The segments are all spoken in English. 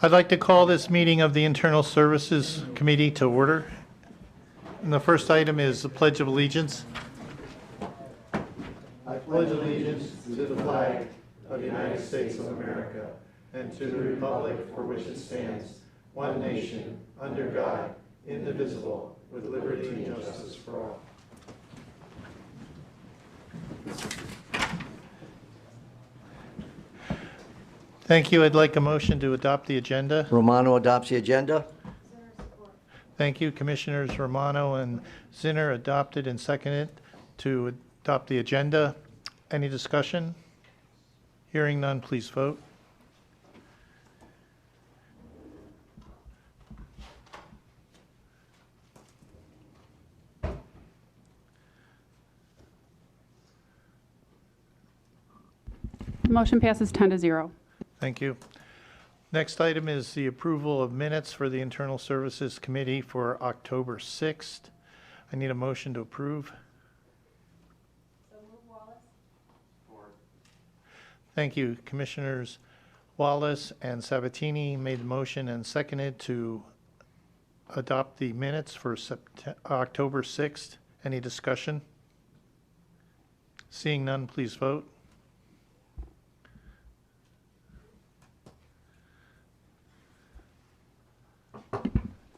I'd like to call this meeting of the Internal Services Committee to order. And the first item is the Pledge of Allegiance. I pledge allegiance to the flag of the United States of America and to the republic for which it stands, one nation, under God, indivisible, with liberty and justice for all. Thank you. I'd like a motion to adopt the agenda. Romano adopts the agenda. Thank you. Commissioners Romano and Zinner adopted and seconded to adopt the agenda. Any discussion? Hearing none, please vote. Motion passes 10-0. Thank you. Next item is the approval of minutes for the Internal Services Committee for October 6th. I need a motion to approve. So move, Wallace. Thank you. Commissioners Wallace and Sabatini made the motion and seconded to adopt the minutes for October 6th. Any discussion? Seeing none, please vote.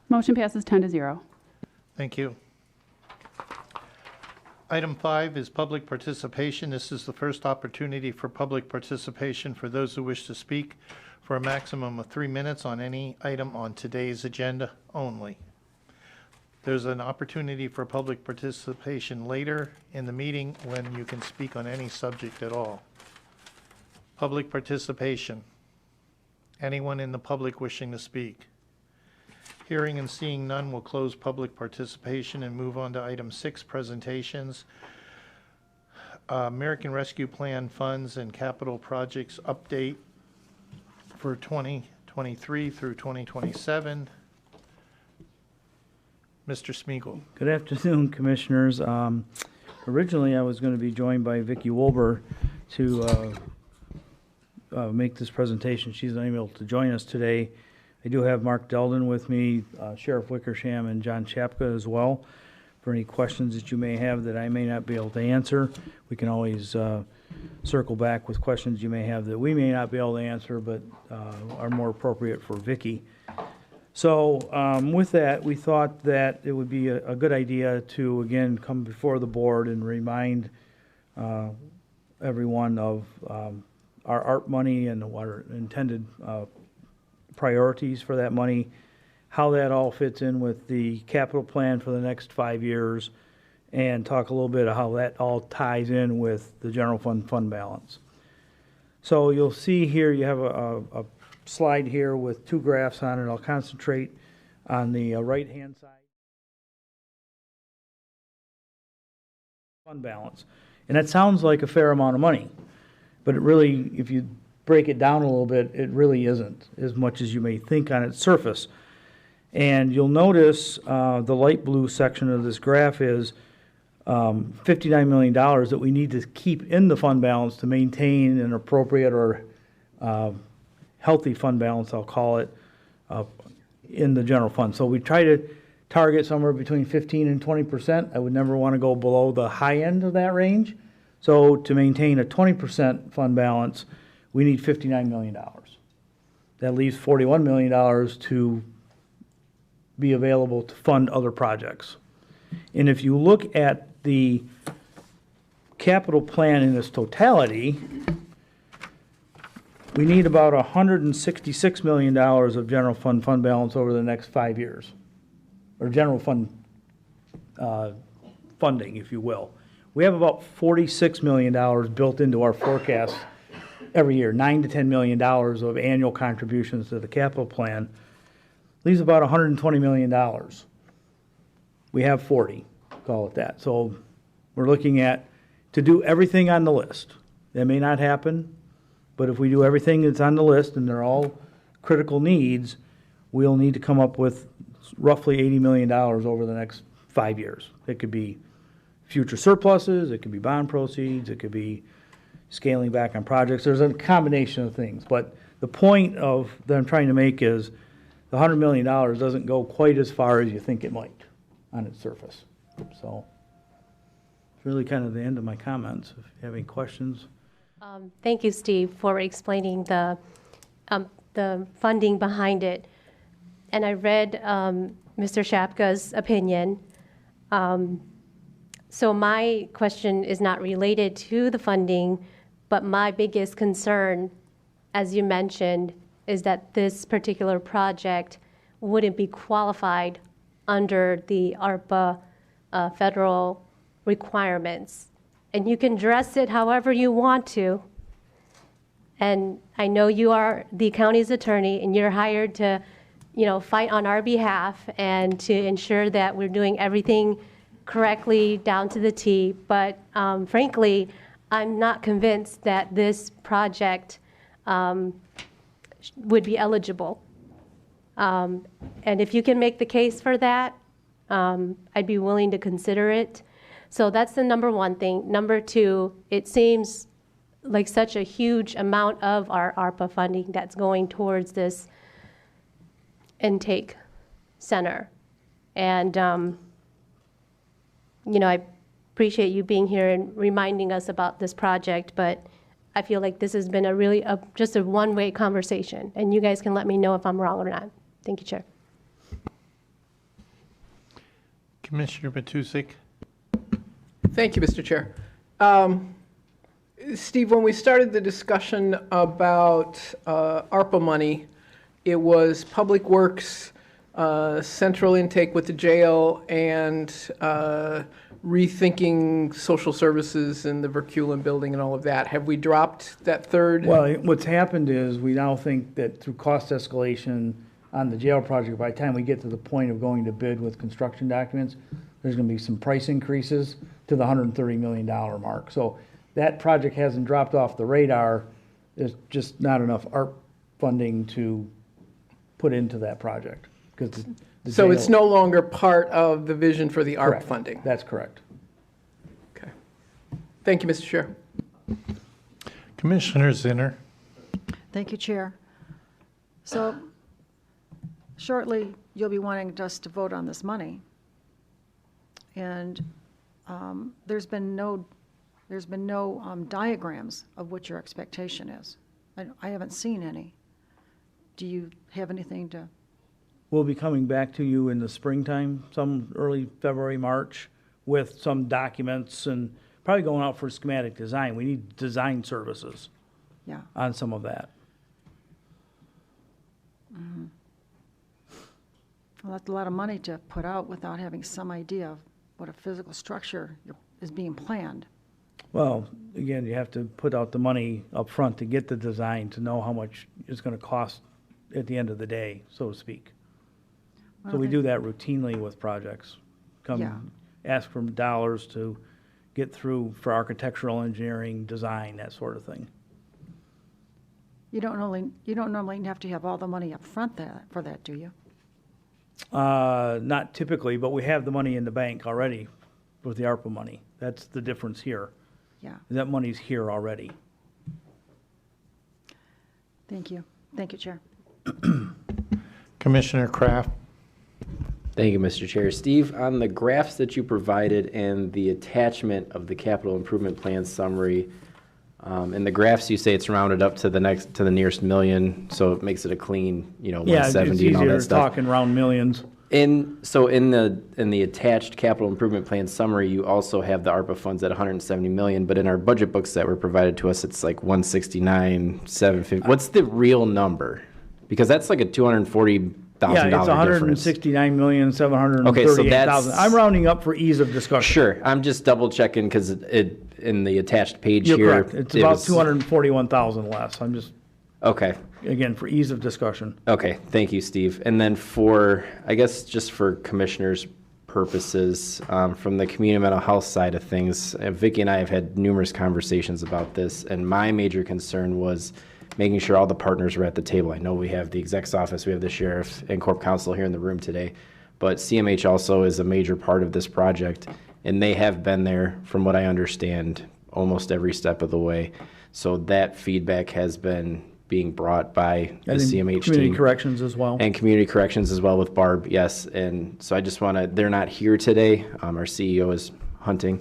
Motion passes 10-0. Thank you. Item 5 is public participation. This is the first opportunity for public participation for those who wish to speak for a maximum of 3 minutes on any item on today's agenda only. There's an opportunity for public participation later in the meeting when you can speak on any subject at all. Public participation. Anyone in the public wishing to speak? Hearing and seeing none, will close public participation and move on to item 6, presentations. American Rescue Plan funds and capital projects update for 2023 through 2027. Mr. Smeagol. Good afternoon, Commissioners. Originally, I was going to be joined by Vicki Wolber to make this presentation. She's unable to join us today. I do have Mark Delden with me, Sheriff Wickersham, and John Chapka as well. For any questions that you may have that I may not be able to answer, we can always circle back with questions you may have that we may not be able to answer, but are more appropriate for Vicki. So with that, we thought that it would be a good idea to, again, come before the board and remind everyone of our ARP money and what our intended priorities for that money, how that all fits in with the capital plan for the next 5 years, and talk a little bit of how that all ties in with the general fund balance. So you'll see here you have a slide here with 2 graphs on it. I'll concentrate on the right-hand side. Fund balance. And that sounds like a fair amount of money, but it really, if you break it down a little bit, it really isn't as much as you may think on its surface. And you'll notice the light blue section of this graph is $59 million that we need to keep in the fund balance to maintain an appropriate or healthy fund balance, I'll call it, in the general fund. So we try to target somewhere between 15 and 20%. I would never want to go below the high end of that range. So to maintain a 20% fund balance, we need $59 million. That leaves $41 million to be available to fund other projects. And if you look at the capital plan in its totality, we need about $166 million of general fund balance over the next 5 years, or general fund funding, if you will. We have about $46 million built into our forecast every year, $9 to $10 million of annual contributions to the capital plan, leaves about $120 million. We have 40, call it that. So we're looking at to do everything on the list. That may not happen, but if we do everything that's on the list and they're all critical needs, we'll need to come up with roughly $80 million over the next 5 years. It could be future surpluses, it could be bond proceeds, it could be scaling back on projects. There's a combination of things, but the point of, that I'm trying to make is, the $100 million doesn't go quite as far as you think it might on its surface. So, it's really kind of the end of my comments. If you have any questions. Thank you, Steve, for explaining the funding behind it. And I read Mr. Shapka's opinion. So my question is not related to the funding, but my biggest concern, as you mentioned, is that this particular project wouldn't be qualified under the ARPA federal requirements. And you can dress it however you want to. And I know you are the county's attorney and you're hired to, fight on our behalf and to ensure that we're doing everything correctly down to the T. But frankly, I'm not convinced that this project would be eligible. And if you can make the case for that, I'd be willing to consider it. So that's the number one thing. Number two, it seems like such a huge amount of our ARPA funding that's going towards this intake center. And, I appreciate you being here and reminding us about this project, but I feel like this has been just a one-way conversation, and you guys can let me know if I'm wrong or not. Thank you, Chair. Commissioner Matusik. Thank you, Mr. Chair. Steve, when we started the discussion about ARPA money, it was Public Works, central intake with the jail, and rethinking social services and the Verculen building and all of that. Have we dropped that third? Well, what's happened is we now think that through cost escalation on the jail project, by the time we get to the point of going to bid with construction documents, there's going to be some price increases to the $130 million mark. So that project hasn't dropped off the radar. There's just not enough ARP funding to put into that project. Because so it's no longer part of the vision for the ARP correct. funding? That's correct. Okay. Thank you, Mr. Chair. Commissioner Zinner. Thank you, Chair. So shortly, you'll be wanting us to vote on this money. And there's been no diagrams of what your expectation is. I haven't seen any. Do you have anything to? We'll be coming back to you in the springtime, some early February, March, with some documents and probably going out for schematic design. We need design services Yeah. on some of that. Mm-hmm. Well, that's a lot of money to put out without having some idea of what a physical structure is being planned. Well, again, you have to put out the money up front to get the design, to know how much it's going to cost at the end of the day, so to speak. So we do that routinely with projects. Yeah. Ask for dollars to get through for architectural engineering, design, that sort of thing. You don't normally have to have all the money up front for that, do you? Not typically, but we have the money in the bank already with the ARPA money. That's the difference here. Yeah. That money's here already. Thank you. Thank you, Chair. Commissioner Kraft. Thank you, Mr. Chair. Steve, on the graphs that you provided and the attachment of the capital improvement plan summary, in the graphs you say it's rounded up to the nearest million, so it makes it a clean, Yeah, 170 and all that it's easier stuff. talking round millions. So in the attached capital improvement plan summary, you also have the ARPA funds at 170 million, but in our budget books that were provided to us, it's like 169, 750. What's the real number? Because that's like a $240,000 difference. It's $169,738,000. Okay, so that's- I'm rounding up for ease of discussion. Sure, I'm just double checking because it in the attached page You're here. correct. It's it about was- 241,000 less. I'm just, Okay. again, for ease of discussion. Okay, thank you, Steve. And then I guess just for commissioners' purposes, from the community mental health side of things, Vicki and I have had numerous conversations about this, and my major concern was making sure all the partners were at the table. I know we have the exec's office, we have the sheriff and corp counsel here in the room today, but CMH also is a major part of this project, and they have been there, from what I understand, almost every step of the way. So that feedback has been being brought by the And then CMH community team. corrections as well. And community corrections as well with Barb, yes. And so I just want to, they're not here today. Our CEO is hunting,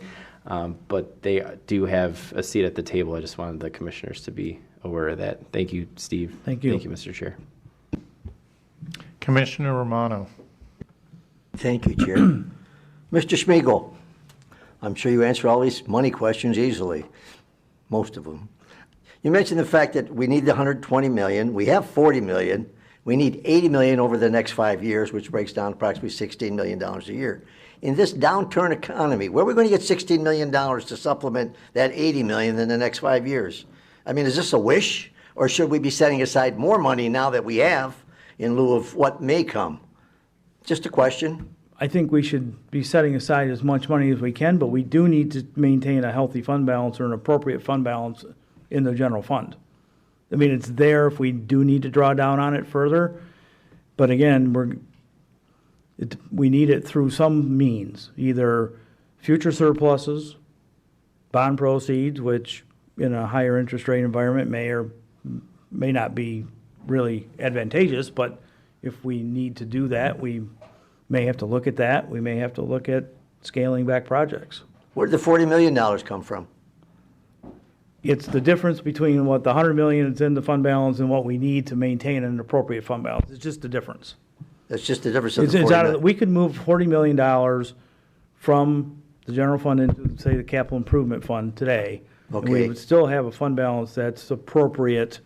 but they do have a seat at the table. I just wanted the commissioners to be aware of that. Thank you, Steve. Thank you. Thank you, Mr. Chair. Commissioner Romano. Thank you, Chair. Mr. Schmiegel, I'm sure you answer all these money questions easily, most of them. You mentioned the fact that we need the 120 million, we have 40 million, we need 80 million over the next 5 years, which breaks down approximately $16 million a year. In this downturn economy, where are we going to get $16 million to supplement that 80 million in the next 5 years? I mean, is this a wish, or should we be setting aside more money now that we have in lieu of what may come? Just a question. I think we should be setting aside as much money as we can, but we do need to maintain a healthy fund balance or an appropriate fund balance in the general fund. I mean, it's there if we do need to draw down on it further, but again, we need it through some means, either future surpluses, bond proceeds, which in a higher interest rate environment may or may not be really advantageous, but if we need to do that, we may have to look at that. We may have to look at scaling back projects. Where did the $40 million come from? It's the difference between what the 100 million is in the fund balance and what we need to maintain an appropriate fund balance. It's just the difference. That's just the difference of It's the 40 out of, million. we could move $40 million from the general fund into, say, the capital improvement fund today. And we Okay. would still have a fund balance that's appropriate.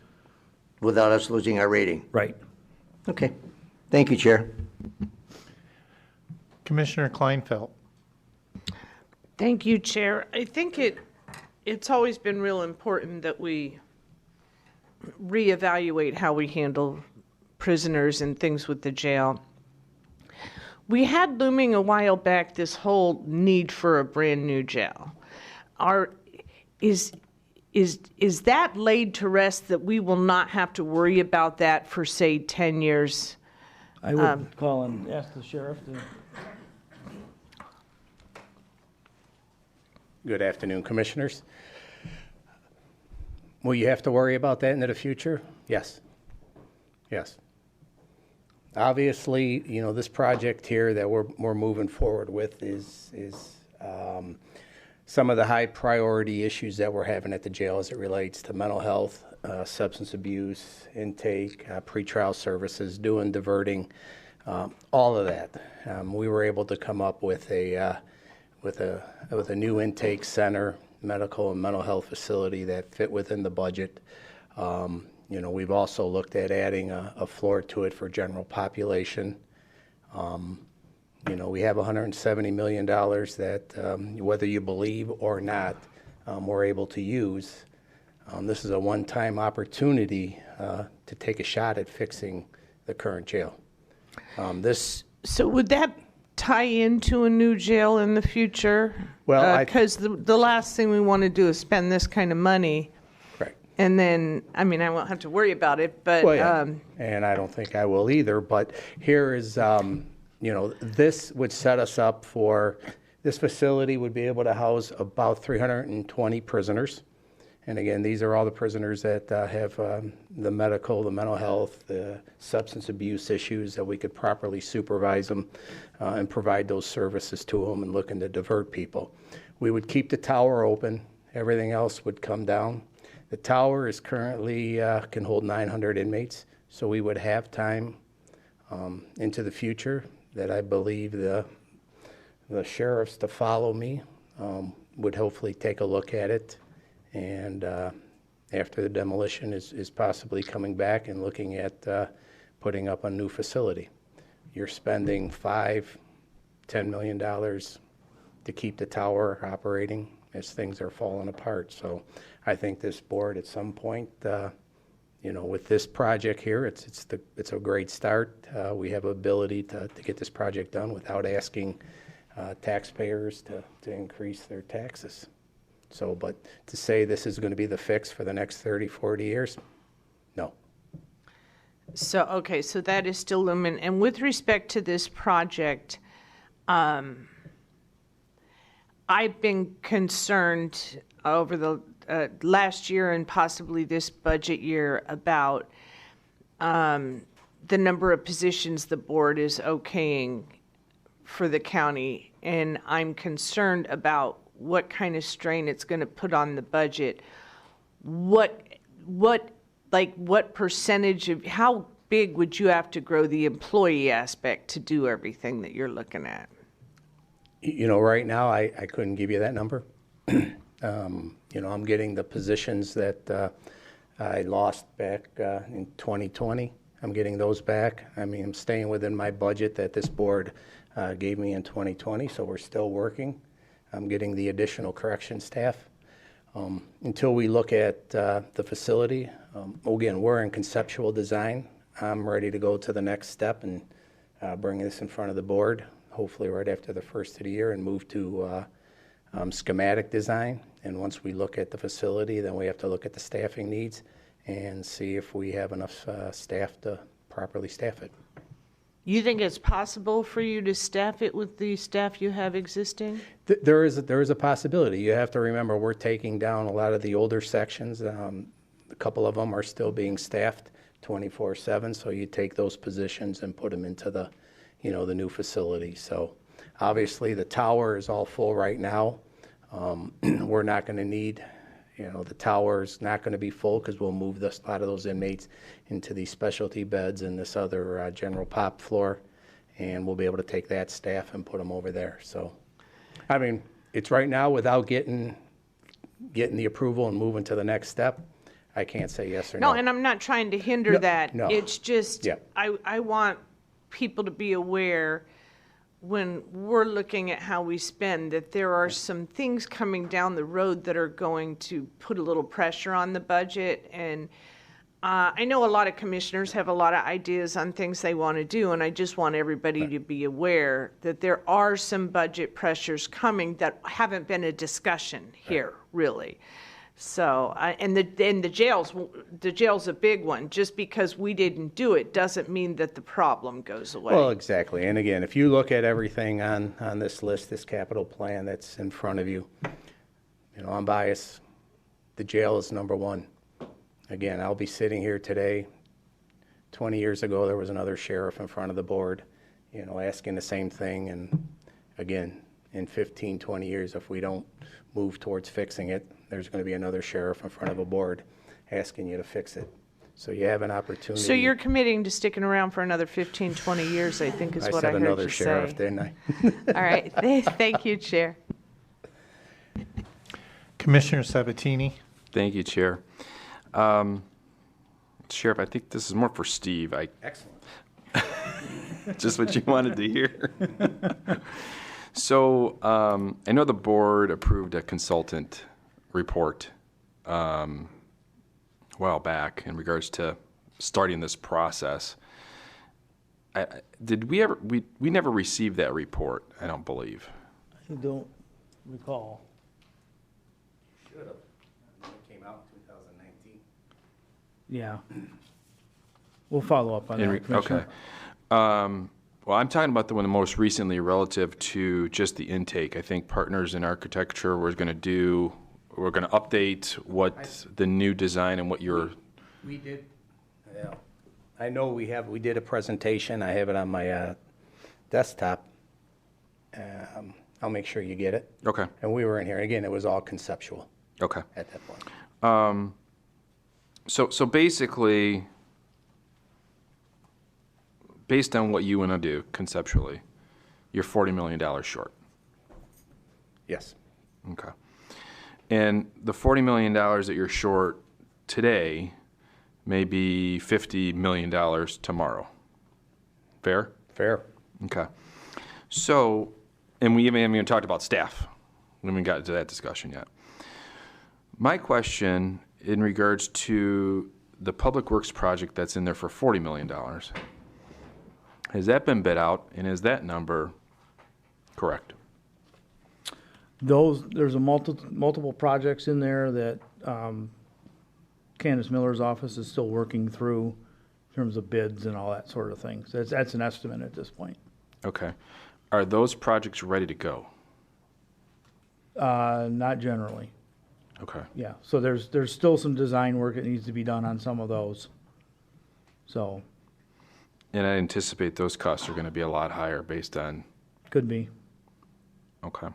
Without us losing our rating. Right. Okay. Thank you, Chair. Commissioner Kleinfeld. Thank you, Chair. I think it's always been real important that we reevaluate how we handle prisoners and things with the jail. We had looming a while back this whole need for a brand new jail. Is that laid to rest, that we will not have to worry about that for, say, 10 years? I would call and ask the sheriff to. Good afternoon, Commissioners. Will you have to worry about that into the future? Yes. Yes. Obviously, you know, this project here that we're moving forward with is some of the high priority issues that we're having at the jail as it relates to mental health, substance abuse, intake, pretrial services, doing diverting, all of that. We were able to come up with a new intake center, medical and mental health facility that fit within the budget. You know, we've also looked at adding a floor to it for general population. You know, we have $170 million that, whether you believe or not, we're able to use. This is a one-time opportunity to take a shot at fixing the current jail. So would that tie into a new jail in the future? Well, because the last thing we want to do is spend this kind of money. Correct. And then, I mean, I won't have to worry about it, but Well, yeah. And I don't think I will either, but here is, you know, this would set us up for, this facility would be able to house about 320 prisoners. And again, these are all the prisoners that have the medical, the mental health, the substance abuse issues, that we could properly supervise them and provide those services to them and looking to divert people. We would keep the tower open. Everything else would come down. The tower is currently, can hold 900 inmates, so we would have time into the future that I believe the sheriffs to follow me would hopefully take a look at it. And after the demolition is possibly coming back and looking at putting up a new facility. You're spending $5-10 million to keep the tower operating as things are falling apart. So I think this board at some point, you know, with this project here, it's a great start. We have ability to get this project done without asking taxpayers to increase their taxes. So, but to say this is going to be the fix for the next 30, 40 years, no. so, okay, so that is still looming. And with respect to this project, I've been concerned over last year and possibly this budget year about the number of positions the board is okaying for the county, and I'm concerned about what kind of strain it's going to put on the budget. What percentage of, how big would you have to grow the employee aspect to do everything that you're looking at? You know, right now, I couldn't give you that number. You know, I'm getting the positions that I lost back in 2020. I'm getting those back. I mean, I'm staying within my budget that this board gave me in 2020, so we're still working. I'm getting the additional correction staff. Until we look at the facility, again, we're in conceptual design. I'm ready to go to the next step and bring this in front of the board, hopefully right after the first of the year, and move to schematic design. And once we look at the facility, then we have to look at the staffing needs and see if we have enough staff to properly staff it. You think it's possible for you to staff it with the staff you have existing? There is a possibility. You have to remember, we're taking down a lot of the older sections. A couple of them are still being staffed 24/7, so you take those positions and put them into the, you know, the new facility. So obviously the tower is all full right now. We're not going to need, you know, the tower's not going to be full because we'll move a lot of those inmates into these specialty beds and this other general pop floor, and we'll be able to take that staff and put them over there. So, I mean, it's right now without getting the approval and moving to the next step. I can't say yes or no. No, and I'm not trying to hinder that. No. It's just, Yeah. I want people to be aware when we're looking at how we spend, that there are some things coming down the road that are going to put a little pressure on the budget. And I know a lot of commissioners have a lot of ideas on things they want to do, and I just want everybody to be aware that there are some budget pressures coming that haven't been a discussion here, really. So, and the jail's a big one. Just because we didn't do it doesn't mean that the problem goes away. Well, exactly. And again, if you look at everything on this list, this capital plan that's in front of you, you know, I'm biased. The jail is number one. Again, I'll be sitting here today. 20 years ago, there was another sheriff in front of the board, you know, asking the same thing. And again, in 15, 20 years, if we don't move towards fixing it, there's going to be another sheriff in front of a board asking you to fix it. So you have an opportunity. So you're committing to sticking around for another 15, 20 years, I think is what I heard you say. I said another sheriff, didn't I? All right. Thank you, Chair. Commissioner Sabatini. Thank you, Chair. Sheriff, I think this is more for Steve. Excellent. Just what you wanted to hear. So I know the board approved a consultant report a while back in regards to starting this process. Did we ever? We never received that report, I don't believe. I don't recall. Should have. It came out in 2019. Yeah. We'll follow up on that, Commissioner. Okay. Well, I'm talking about the one most recently relative to just the intake. I think Partners in Architecture we're going to update what the new design and what your... We did, yeah. I know we did a presentation. I have it on my desktop. I'll make sure you get it. Okay. And we were in here. Again, it was all conceptual. Okay. At that point. So basically, based on what you want to do conceptually, you're $40 million short. Yes. Okay. And the $40 million that you're short today may be $50 million tomorrow. Fair? Fair. Okay. So, and we haven't even talked about staff. We haven't gotten to that discussion yet. My question in regards to the Public Works project that's in there for $40 million, has that been bid out, and is that number correct? There's a multiple projects in there that Candace Miller's office is still working through in terms of bids and all that sort of thing. So that's an estimate at this point. Okay. Are those projects ready to go? Not generally. Okay. Yeah, so there's still some design work that needs to be done on some of those. So, And I anticipate those costs are going to be a lot higher based on, could be. okay.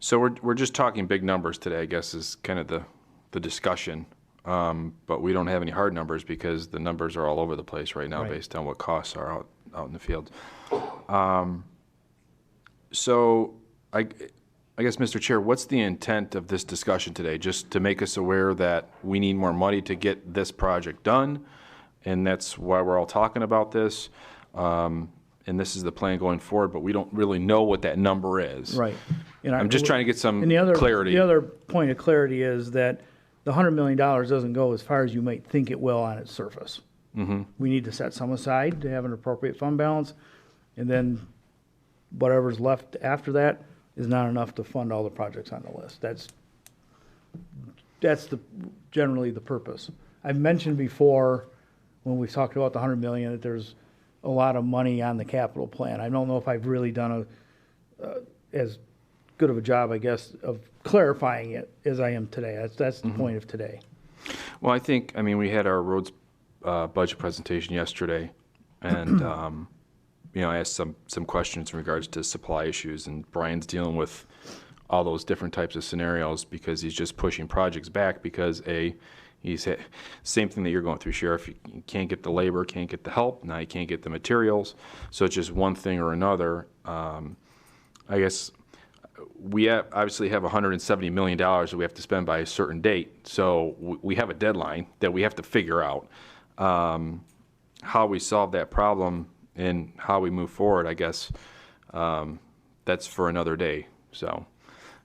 So we're just talking big numbers today, I guess, is kind of the discussion. But we don't have any hard numbers because the numbers are all over the place right now Right. based on what costs are out in the field. So I guess, Mr. Chair, what's the intent of this discussion today? Just to make us aware that we need more money to get this project done, and that's why we're all talking about this. And this is the plan going forward, but we don't really know what that number is. Right. And I'm just trying to get some and the other, clarity. The other point of clarity is that the $100 million doesn't go as far as you might think it will on its surface. Mm-hmm. We need to set some aside to have an appropriate fund balance, and then whatever's left after that is not enough to fund all the projects on the list. That's generally the purpose. I've mentioned before when we've talked about the $100 million that there's a lot of money on the capital plan. I don't know if I've really done as good of a job, I guess, of clarifying it as I am today. That's the point of today. Well, I think, we had our roads budget presentation yesterday, and, I asked some questions in regards to supply issues, and Brian's dealing with all those different types of scenarios because he's just pushing projects back because, he's had same thing that you're going through, Sheriff. You can't get the labor, can't get the help, now you can't get the materials, so it's just one thing or another. I guess we obviously have $170 million that we have to spend by a certain date, so we have a deadline that we have to figure out. How we solve that problem and how we move forward, I guess, that's for another day. So,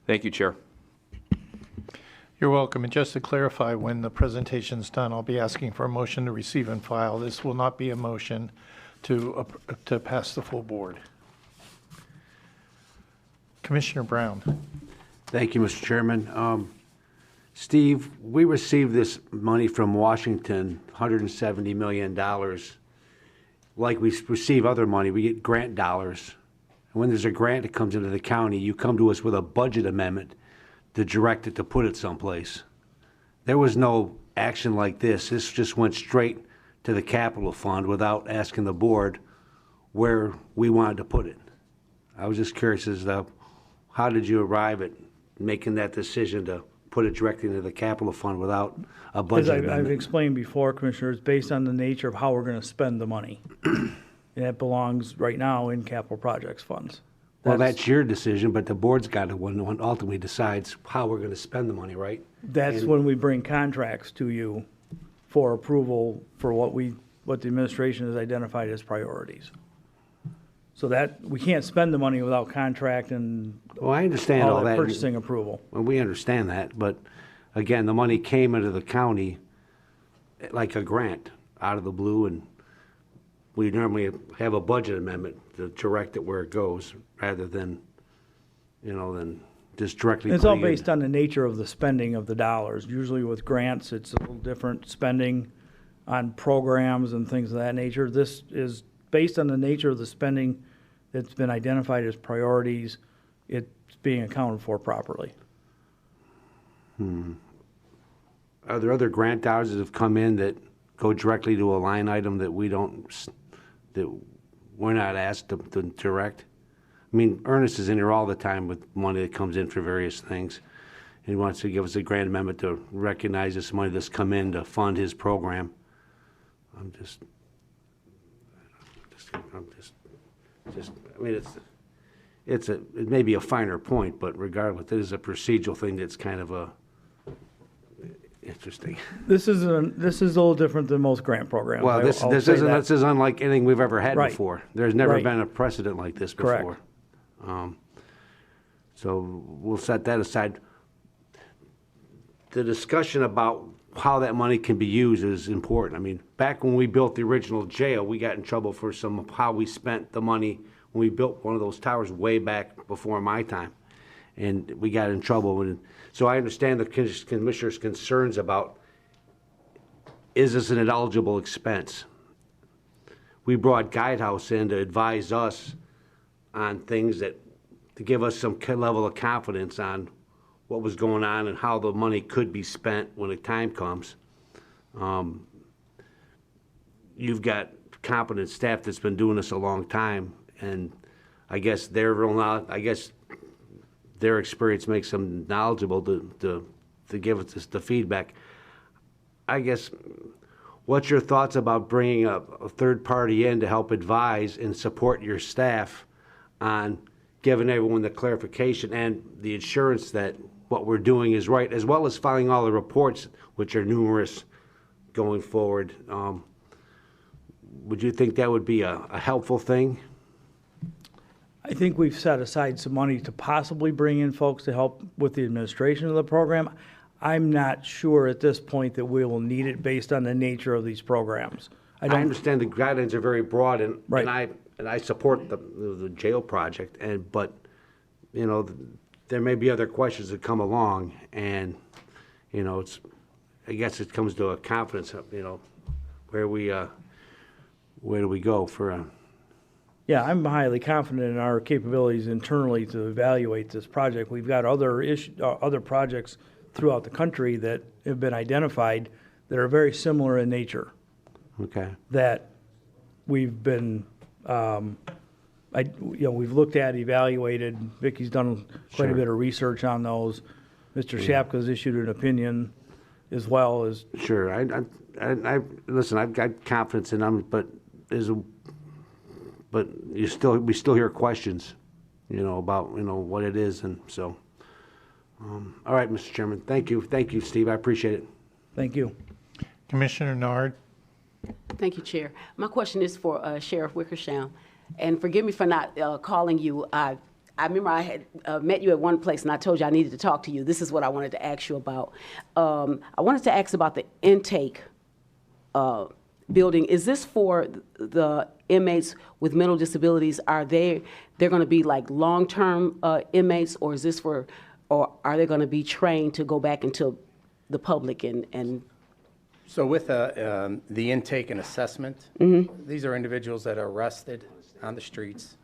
thank you, Chair. You're welcome. And just to clarify, when the presentation's done, I'll be asking for a motion to receive and file. This will not be a motion to pass the full board. Commissioner Brown. Thank you, Mr. Chairman. Steve, we received this money from Washington, $170 million. Like we receive other money, we get grant dollars. And when there's a grant that comes into the county, you come to us with a budget amendment to direct it to put it someplace. There was no action like this. This just went straight to the capital fund without asking the board where we wanted to put it. I was just curious as to how did you arrive at making that decision to put it directly into the capital fund without a budget As I've amendment? explained before, Commissioners, based on the nature of how we're going to spend the money. And that belongs right now in capital projects funds. Well, that's your decision, but the board's got to one ultimately decides how we're going to spend the money, right? That's And- when we bring contracts to you for approval for what the administration has identified as priorities. So that, we can't spend the money without contract and Well, I understand all that. purchasing approval. Well, we understand that, but again, the money came into the county like a grant out of the blue, and we normally have a budget amendment to direct it where it goes rather than, than just directly. It's all putting it- based on the nature of the spending of the dollars. Usually with grants, it's a little different spending on programs and things of that nature. This is based on the nature of the spending that's been identified as priorities. It's being accounted for properly. Are there other grant dollars that have come in that go directly to a line item that that we're not asked to direct? I mean, Ernest is in here all the time with money that comes in for various things. He wants to give us a grant amendment to recognize this money that's come in to fund his program. I mean, it may be a finer point, but regardless, it is a procedural thing that's kind of interesting. This is a little different than most grant programs. Well, this is unlike anything we've ever had Right. before. There's never Right. been a precedent like this before. Correct. So we'll set that aside. The discussion about how that money can be used is important. I mean, back when we built the original jail, we got in trouble for some of how we spent the money when we built one of those towers way back before my time. And we got in trouble. So I understand the commissioner's concerns about, is this an eligible expense? We brought Guidehouse in to advise us on things to give us some level of confidence on what was going on and how the money could be spent when the time comes. You've got competent staff that's been doing this a long time, and I guess their experience makes them knowledgeable to give us the feedback. I guess, what's your thoughts about bringing a third party in to help advise and support your staff on giving everyone the clarification and the assurance that what we're doing is right, as well as filing all the reports, which are numerous going forward? Would you think that would be a helpful thing? I think we've set aside some money to possibly bring in folks to help with the administration of the program. I'm not sure at this point that we will need it based on the nature of these programs. I understand the guidelines are very broad, and Right. and I support the jail project, but you know, there may be other questions that come along, and you know, I guess it comes to a confidence of, you know, where do we go for Yeah, I'm highly confident in our capabilities internally to evaluate this project. We've got other projects throughout the country that have been identified that are very similar in nature. Okay. That we've been, we've looked at, evaluated. Vicky's done quite a bit of research on those. Mr. Shapka's issued an opinion as well as. Sure. I listen. I've got confidence in them, but we still hear questions, you know, about, you know, what it is, and so. All right, Mr. Chairman. Thank you, Steve. I appreciate it. Thank you. Commissioner Nard. Thank you, Chair. My question is for Sheriff Wickersham, and forgive me for not calling you. I remember I had met you at one place, and I told you I needed to talk to you. This is what I wanted to ask you about. I wanted to ask about the intake building. Is this for the inmates with mental disabilities? They're going to be like long-term inmates, or is this for, or are they going to be trained to go back into the public and So with the intake and assessment, these are individuals that are arrested on the streets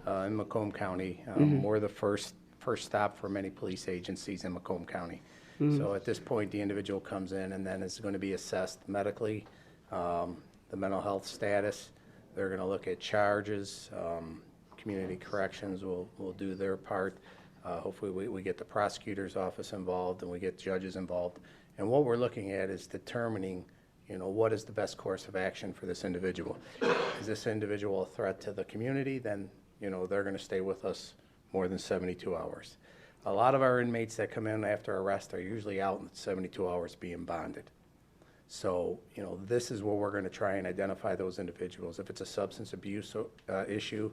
in Macomb County. We're the first stop for many police agencies in Macomb County. So at this point, the individual comes in and then is going to be assessed medically, the mental health status. They're going to look at charges. Community corrections will do their part. Hopefully we get the prosecutor's office involved and we get judges involved. And what we're looking at is determining, you know, what is the best course of action for this individual. Is this individual a threat to the community? Then, you know, they're going to stay with us more than 72 hours. A lot of our inmates that come in after arrest are usually out in 72 hours being bonded. So, you know, this is where we're going to try and identify those individuals. If it's a substance abuse issue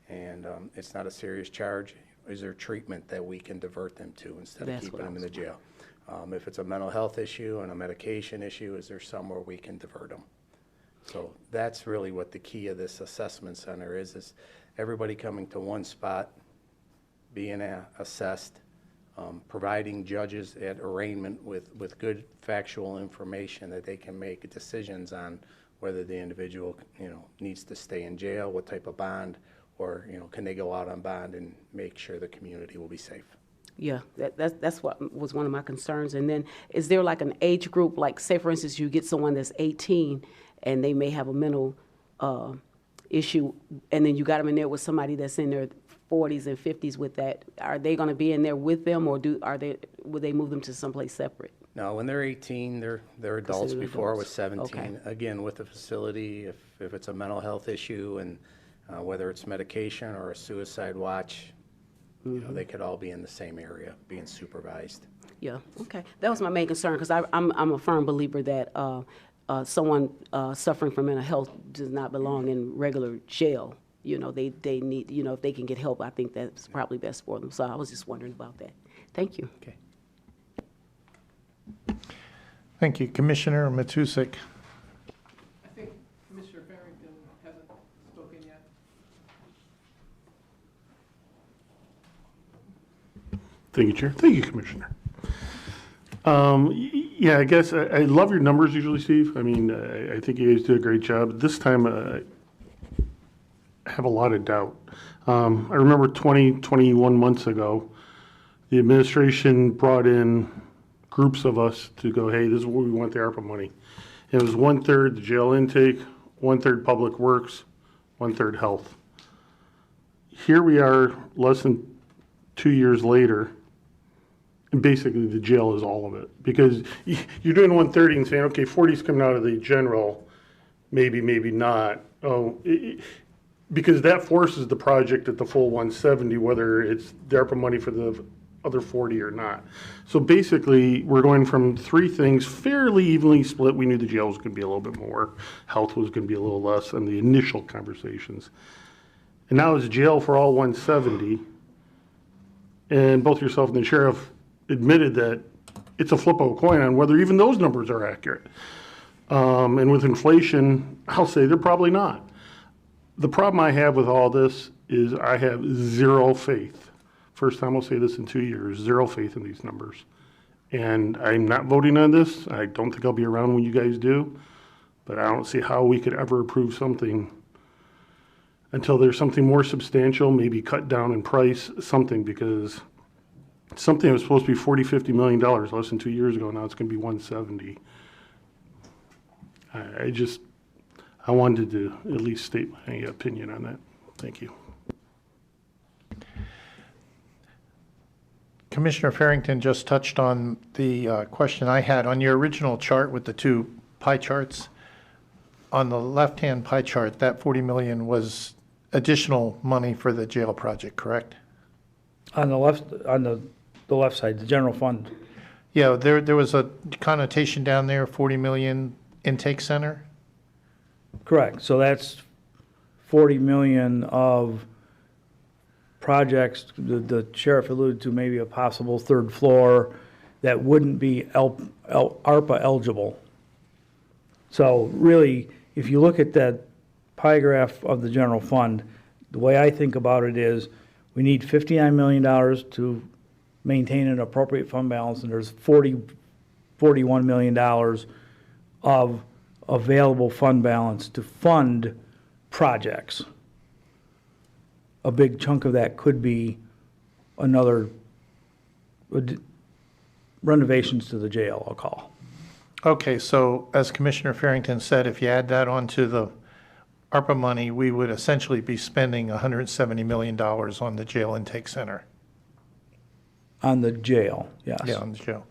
and it's not a serious charge, is there treatment that we can divert them to instead of keeping them in the jail? If it's a mental health issue and a medication issue, is there somewhere we can divert them? So that's really what the key of this assessment center is everybody coming to one spot, being assessed, providing judges at arraignment with good factual information that they can make decisions on whether the individual, you know, needs to stay in jail, what type of bond, or, you know, can they go out on bond and make sure the community will be safe. Yeah, that's what was one of my concerns. And then is there like an age group, like say for instance you get someone that's 18 and they may have a mental issue, and then you got them in there with somebody that's in their 40s and 50s with that, are they going to be in there with them, or would they move them to someplace separate? No, when they're 18, they're adults. Before it was 17. Okay. Again, with the facility, if it's a mental health issue and whether it's medication or a suicide watch, you know, they could all be in the same area being supervised. Yeah, okay. That was my main concern, because I'm a firm believer that someone suffering from mental health does not belong in regular jail. You know, they need, you know, if they can get help, I think that's probably best for them. So I was just wondering about that. Thank you. Okay. Thank you. Commissioner Matusik. I think Commissioner Farrington hasn't spoken yet. Thank you, Chair. Thank you, Commissioner. Yeah, I guess I love your numbers usually, Steve. I mean, I think you guys do a great job. This time, I have a lot of doubt. I remember 21 months ago, the administration brought in groups of us to go, hey, this is where we want the ARPA money. It was 1/3 the jail intake, 1/3 public works, 1/3 health. Here we are less than 2 years later, and basically the jail is all of it. Because you're doing 130 and saying, okay, 40 is coming out of the general, maybe, maybe not. Because that forces the project at the full 170, whether it's the ARPA money for the other 40 or not. So basically, we're going from three things fairly evenly split. We knew the jail was going to be a little bit more, health was going to be a little less in the initial conversations. And now it's jail for all 170. And both yourself and the sheriff admitted that it's a flip of a coin on whether even those numbers are accurate. And with inflation, I'll say they're probably not. The problem I have with all this is I have zero faith. First time I'll say this in 2 years, zero faith in these numbers. And I'm not voting on this. I don't think I'll be around when you guys do. But I don't see how we could ever approve something until there's something more substantial, maybe cut down in price, something, because something that was supposed to be $40, $50 million less than 2 years ago, now it's going to be 170. I wanted to at least state my opinion on that. Thank you. Commissioner Farrington just touched on the question I had. On your original chart with the two pie charts, on the left-hand pie chart, that 40 million was additional money for the jail project, correct? On the left side, the general fund. Yeah, there was a connotation down there, 40 million intake center? Correct. So that's 40 million of projects, the sheriff alluded to maybe a possible third floor that wouldn't be ARPA eligible. So really, if you look at that pie graph of the general fund, the way I think about it is we need $59 million to maintain an appropriate fund balance, and there's $41 million of available fund balance to fund projects. A big chunk of that could be another renovations to the jail, I'll call. Okay, so as Commissioner Farrington said, if you add that onto the ARPA money, we would essentially be spending $170 million on the jail intake center. On the jail, yes. Yeah, on the jail.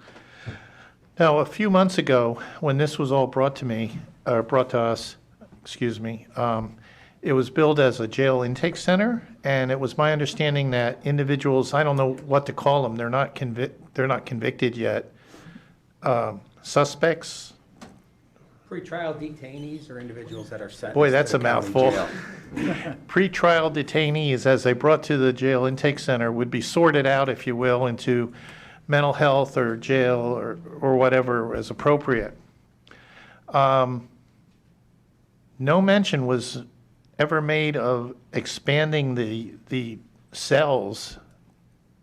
Now, a few months ago, when this was all brought to us, it was billed as a jail intake center, and it was my understanding that individuals, I don't know what to call them, they're not convicted yet, suspects. Pretrial detainees or individuals that are sentenced. Boy, that's to a the county mouthful. jail. Pretrial detainees, as they brought to the jail intake center, would be sorted out, if you will, into mental health or jail or whatever is appropriate. No mention was ever made of expanding the cells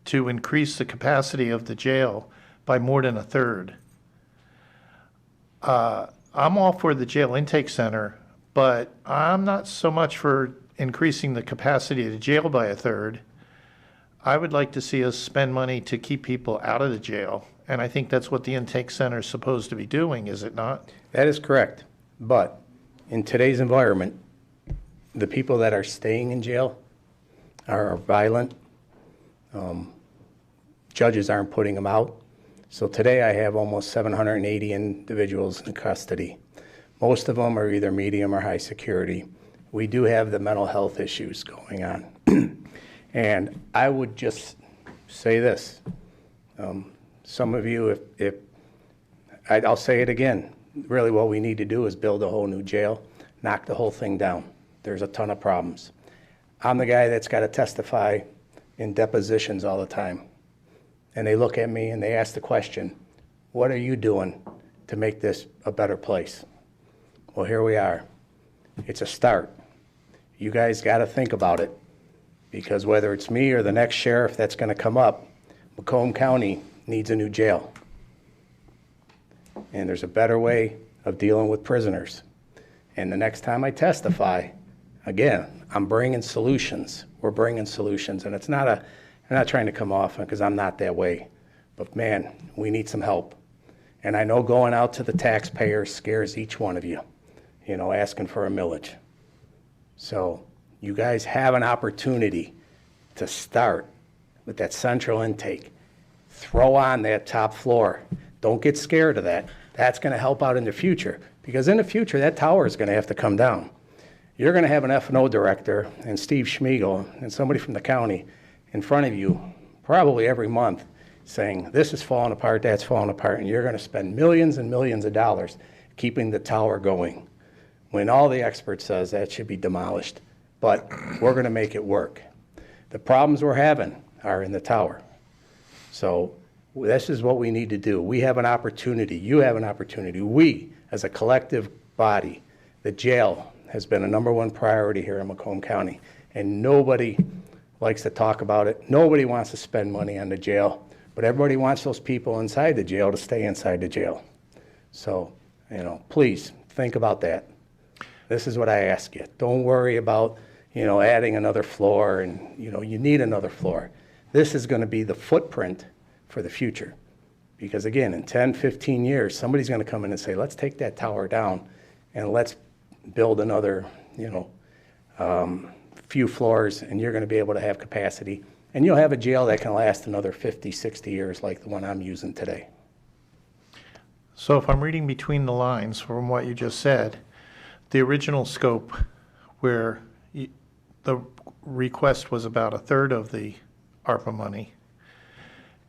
to increase the capacity of the jail by more than a third. I'm all for the jail intake center, but I'm not so much for increasing the capacity of the jail by a third. I would like to see us spend money to keep people out of the jail, and I think that's what the intake center is supposed to be doing, is it not? That is correct. But in today's environment, the people that are staying in jail are violent. Judges aren't putting them out. So today I have almost 780 individuals in custody. Most of them are either medium or high security. We do have the mental health issues going on. And I would just say this. Some of you, I'll say it again, really what we need to do is build a whole new jail, knock the whole thing down. There's a ton of problems. I'm the guy that's got to testify in depositions all the time. And they look at me and they ask the question, what are you doing to make this a better place? Well, here we are. It's a start. You guys got to think about it, because whether it's me or the next sheriff that's going to come up, Macomb County needs a new jail. And there's a better way of dealing with prisoners. And the next time I testify, again, I'm bringing solutions. We're bringing solutions. And it's not a I'm not trying to come off, because I'm not that way, but man, we need some help. And I know going out to the taxpayers scares each one of you, asking for a millage. So you guys have an opportunity to start with that central intake. Throw on that top floor. Don't get scared of that. That's going to help out in the future, because in the future, that tower is going to have to come down. You're going to have an F&O director and Steve Schmiegel and somebody from the county in front of you probably every month saying, this is falling apart, that's falling apart, and you're going to spend millions and millions of dollars keeping the tower going, when all the experts says that should be demolished. But we're going to make it work. The problems we're having are in the tower. So this is what we need to do. We have an opportunity. You have an opportunity. We, as a collective body, the jail has been a #1 priority here in Macomb County, and nobody likes to talk about it. Nobody wants to spend money on the jail, but everybody wants those people inside the jail to stay inside the jail. So, please think about that. This is what I ask you. Don't worry about, adding another floor, and, you need another floor. This is going to be the footprint for the future. Because again, in 10, 15 years, somebody's going to come in and say, let's take that tower down and let's build another, few floors, and you're going to be able to have capacity. And you'll have a jail that can last another 50, 60 years like the one I'm using today. So if I'm reading between the lines from what you just said, the original scope where the request was about a third of the ARPA money,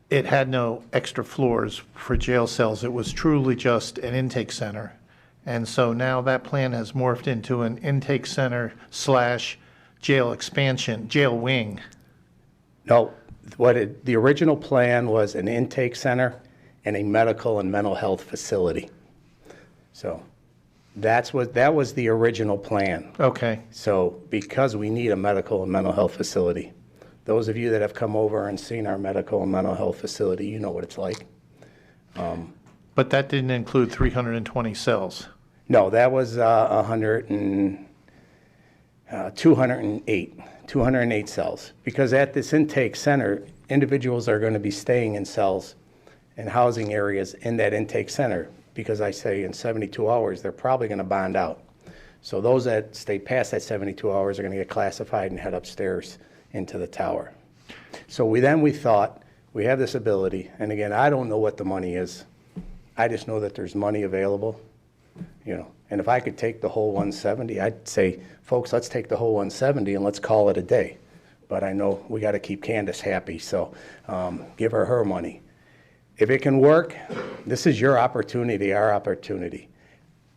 it had no extra floors for jail cells. It was truly just an intake center. And so now that plan has morphed into an intake center / jail expansion, jail wing. No, the original plan was an intake center and a medical and mental health facility. So that was the original plan. Okay. So because we need a medical and mental health facility, those of you that have come over and seen our medical and mental health facility, you know what it's like. But that didn't include 320 cells. No, that was 208 cells. Because at this intake center, individuals are going to be staying in cells and housing areas in that intake center, because I say in 72 hours, they're probably going to bond out. So those that stay past that 72 hours are going to get classified and head upstairs into the tower. So we thought, we have this ability, and again, I don't know what the money is. I just know that there's money available, and if I could take the whole 170, I'd say, folks, let's take the whole 170 and let's call it a day. But I know we got to keep Candace happy, so give her money. If it can work, this is your opportunity, our opportunity.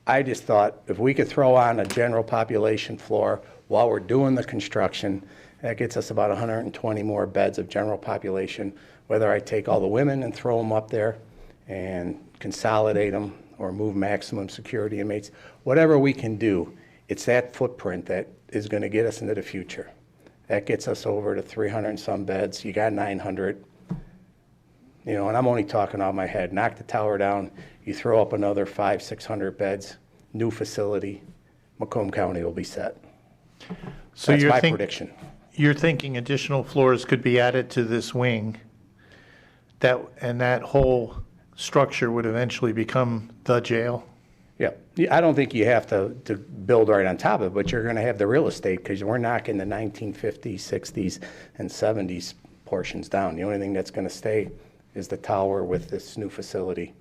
I just thought if we could throw on a general population floor while we're doing the construction, that gets us about 120 more beds of general population, whether I take all the women and throw them up there and consolidate them or move maximum security inmates, whatever we can do, it's that footprint that is going to get us into the future. That gets us over to 300 and some beds. You got 900. And I'm only talking out my head. Knock the tower down, you throw up another 500, 600 beds, new facility, Macomb County will be set. So that's my prediction. You're thinking additional floors could be added to this wing, and that whole structure would eventually become the jail? Yeah, I don't think you have to build right on top of it, but you're going to have the real estate, because we're knocking the 1950s, 60s, and 70s portions down. The only thing that's going to stay is the tower with this new facility,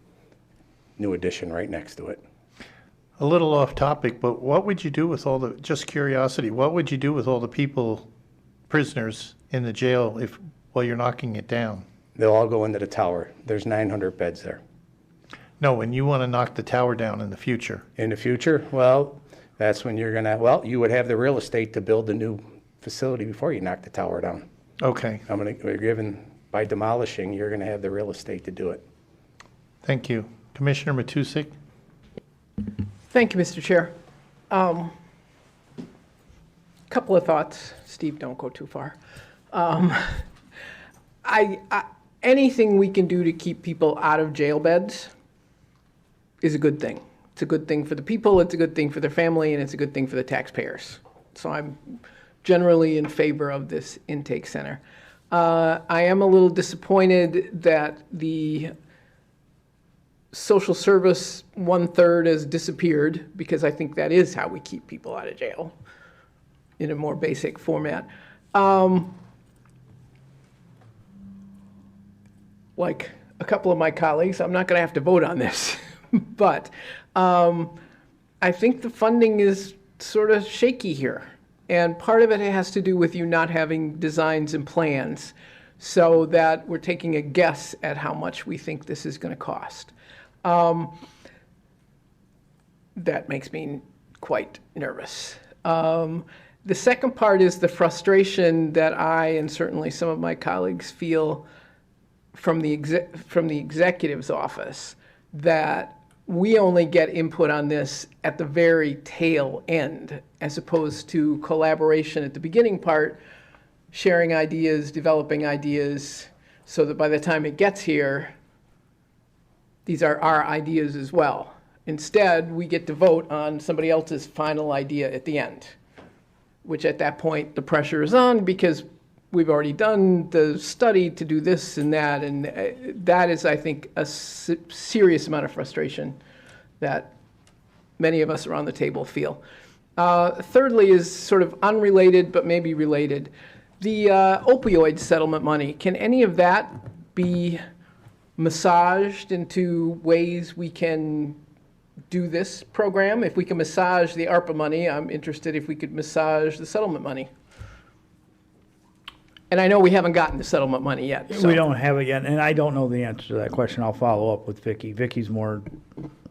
new addition right next to it. A little off topic, but what would you do with just curiosity, what would you do with all the people, prisoners in the jail while you're knocking it down? They'll all go into the tower. There's 900 beds there. No, when you want to knock the tower down in the future. In the future? Well, that's when you're going to, you would have the real estate to build the new facility before you knock the tower down. Okay. By demolishing, you're going to have the real estate to do it. Thank you. Commissioner Matusik? Thank you, Mr. Chair. Couple of thoughts. Steve, don't go too far. Anything we can do to keep people out of jail beds is a good thing. It's a good thing for the people, it's a good thing for their family, and it's a good thing for the taxpayers. So I'm generally in favor of this intake center. I am a little disappointed that the social service 1/3 has disappeared, because I think that is how we keep people out of jail in a more basic format. Like a couple of my colleagues, I'm not going to have to vote on this, but I think the funding is sort of shaky here. And part of it has to do with you not having designs and plans, so that we're taking a guess at how much we think this is going to cost. That makes me quite nervous. The second part is the frustration that I and certainly some of my colleagues feel from the executive's office, that we only get input on this at the very tail end, as opposed to collaboration at the beginning part, sharing ideas, developing ideas, so that by the time it gets here, these are our ideas as well. Instead, we get to vote on somebody else's final idea at the end, which at that point the pressure is on, because we've already done the study to do this and that, and that is, I think, a serious amount of frustration that many of us around the table feel. Thirdly is sort of unrelated, but maybe related. The opioid settlement money, can any of that be massaged into ways we can do this program? If we can massage the ARPA money, I'm interested if we could massage the settlement money. And I know we haven't gotten the settlement money yet. So. We don't have it yet, and I don't know the answer to that question. I'll follow up with Vicki. Vicki's more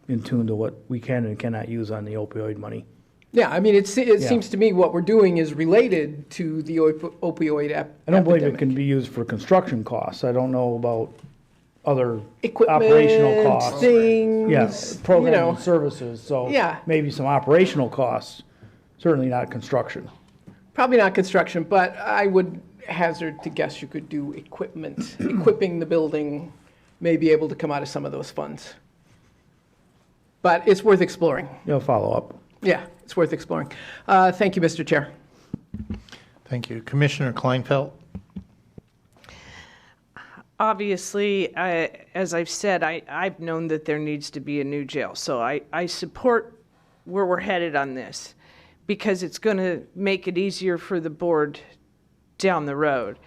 in tune to what we can and cannot use on the opioid money. Yeah, I mean, it seems to me what we're doing is related to the opioid epidemic. I don't believe it can be used for construction costs. I don't know about other equipment, operational costs. Things, yeah, program and services. So yeah. Maybe some operational costs, certainly not construction. Probably not construction, but I would hazard to guess you could do equipment, equipping the building, may be able to come out of some of those funds. But it's worth exploring. You'll follow up. Yeah, it's worth exploring. Thank you, Mr. Chair. Thank you. Commissioner Kleinfeld? Obviously, as I've said, I've known that there needs to be a new jail. So I support where we're headed on this, because it's going to make it easier for the board down the road.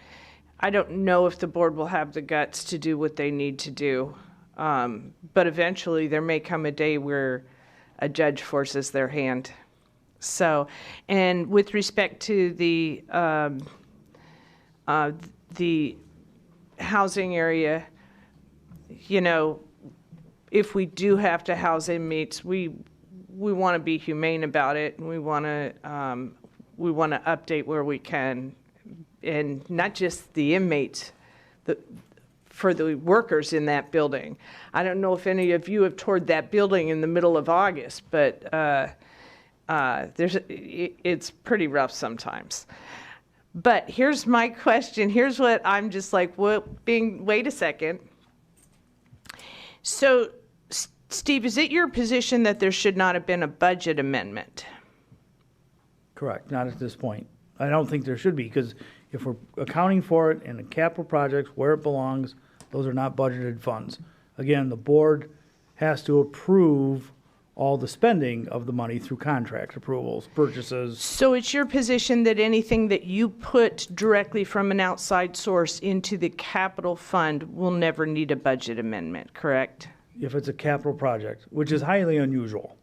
I don't know if the board will have the guts to do what they need to do, but eventually there may come a day where a judge forces their hand. So, and with respect to the housing area, you know, if we do have to house inmates, we want to be humane about it, and we want to update where we can, and not just the inmates, for the workers in that building. I don't know if any of you have toured that building in the middle of August, but it's pretty rough sometimes. But here's my question. Here's what I'm just like, wait a second. So, Steve, is it your position that there should not have been a budget amendment? Correct, not at this point. I don't think there should be, because if we're accounting for it in the capital projects where it belongs, those are not budgeted funds. Again, the board has to approve all the spending of the money through contract approvals, purchases. So it's your position that anything that you put directly from an outside source into the capital fund will never need a budget amendment, correct? If it's a capital project, which is highly unusual.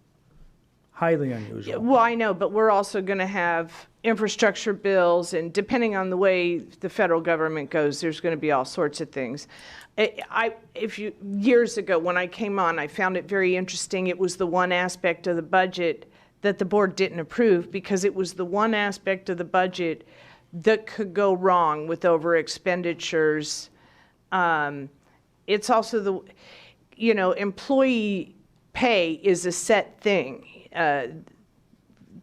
Highly unusual. Well, I know, but we're also going to have infrastructure bills, and depending on the way the federal government goes, there's going to be all sorts of things. Years ago when I came on, I found it very interesting. It was the one aspect of the budget that the board didn't approve, because it was the one aspect of the budget that could go wrong with over expenditures. It's also employee pay is a set thing.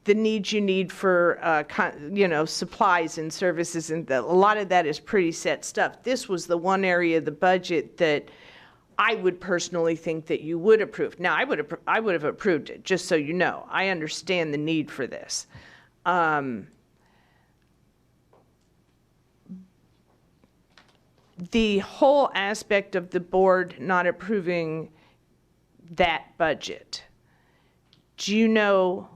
The needs you need for, supplies and services, and a lot of that is pretty set stuff. This was the one area of the budget that I would personally think that you would approve. Now, I would have approved it, just so you know. I understand the need for this. the whole aspect of the board not approving that budget, do you know,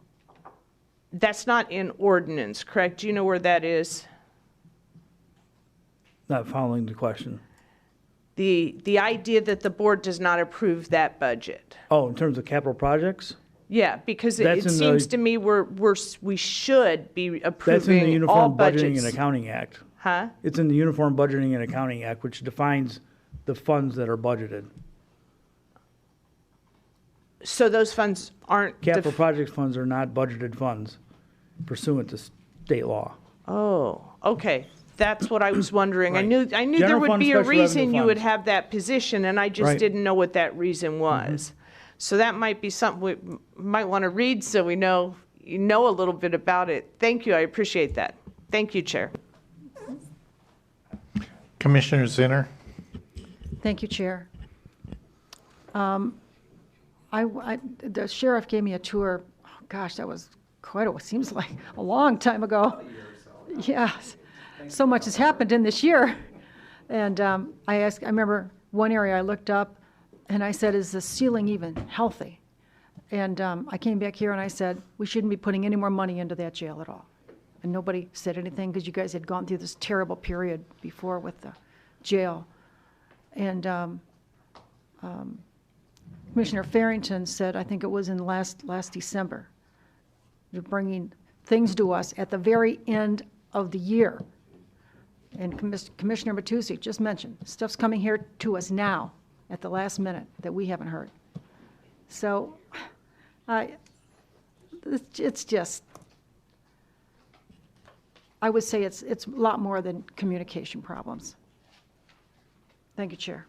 that's not in ordinance, correct? Do you know where that is? Not following the question. The idea that the board does not approve that budget. Oh, in terms of capital projects? Yeah, because it That's in seems the- to me we should be That's in the approving all Uniform Budgeting budgets. and Accounting Act. Huh? It's in the Uniform Budgeting and Accounting Act, which defines the funds that are budgeted. So those funds aren't. Capital projects funds are not budgeted funds pursuant to state law. Oh, okay. That's what I was wondering. I Right. knew there General would fund, be a special revenue reason you would funds. have that position, and I just Right. didn't know what that reason was. So that might be something we might want to read so we know a little bit about it. Thank you. I appreciate that. Thank you, Chair. Commissioner Zinner. Thank you, Chair. The sheriff gave me a tour, oh, gosh, that was seems like a long time ago. Yes, so much has happened in this year. And I remember one area I looked up and I said, is the ceiling even healthy? And I came back here and I said, we shouldn't be putting any more money into that jail at all. And nobody said anything because you guys had gone through this terrible period before with the jail. And Commissioner Farrington said, I think it was in last December, you're bringing things to us at the very end of the year. And Commissioner Matusi just mentioned, stuff's coming here to us now at the last minute that we haven't heard. So it's just, I would say it's a lot more than communication problems. Thank you, Chair.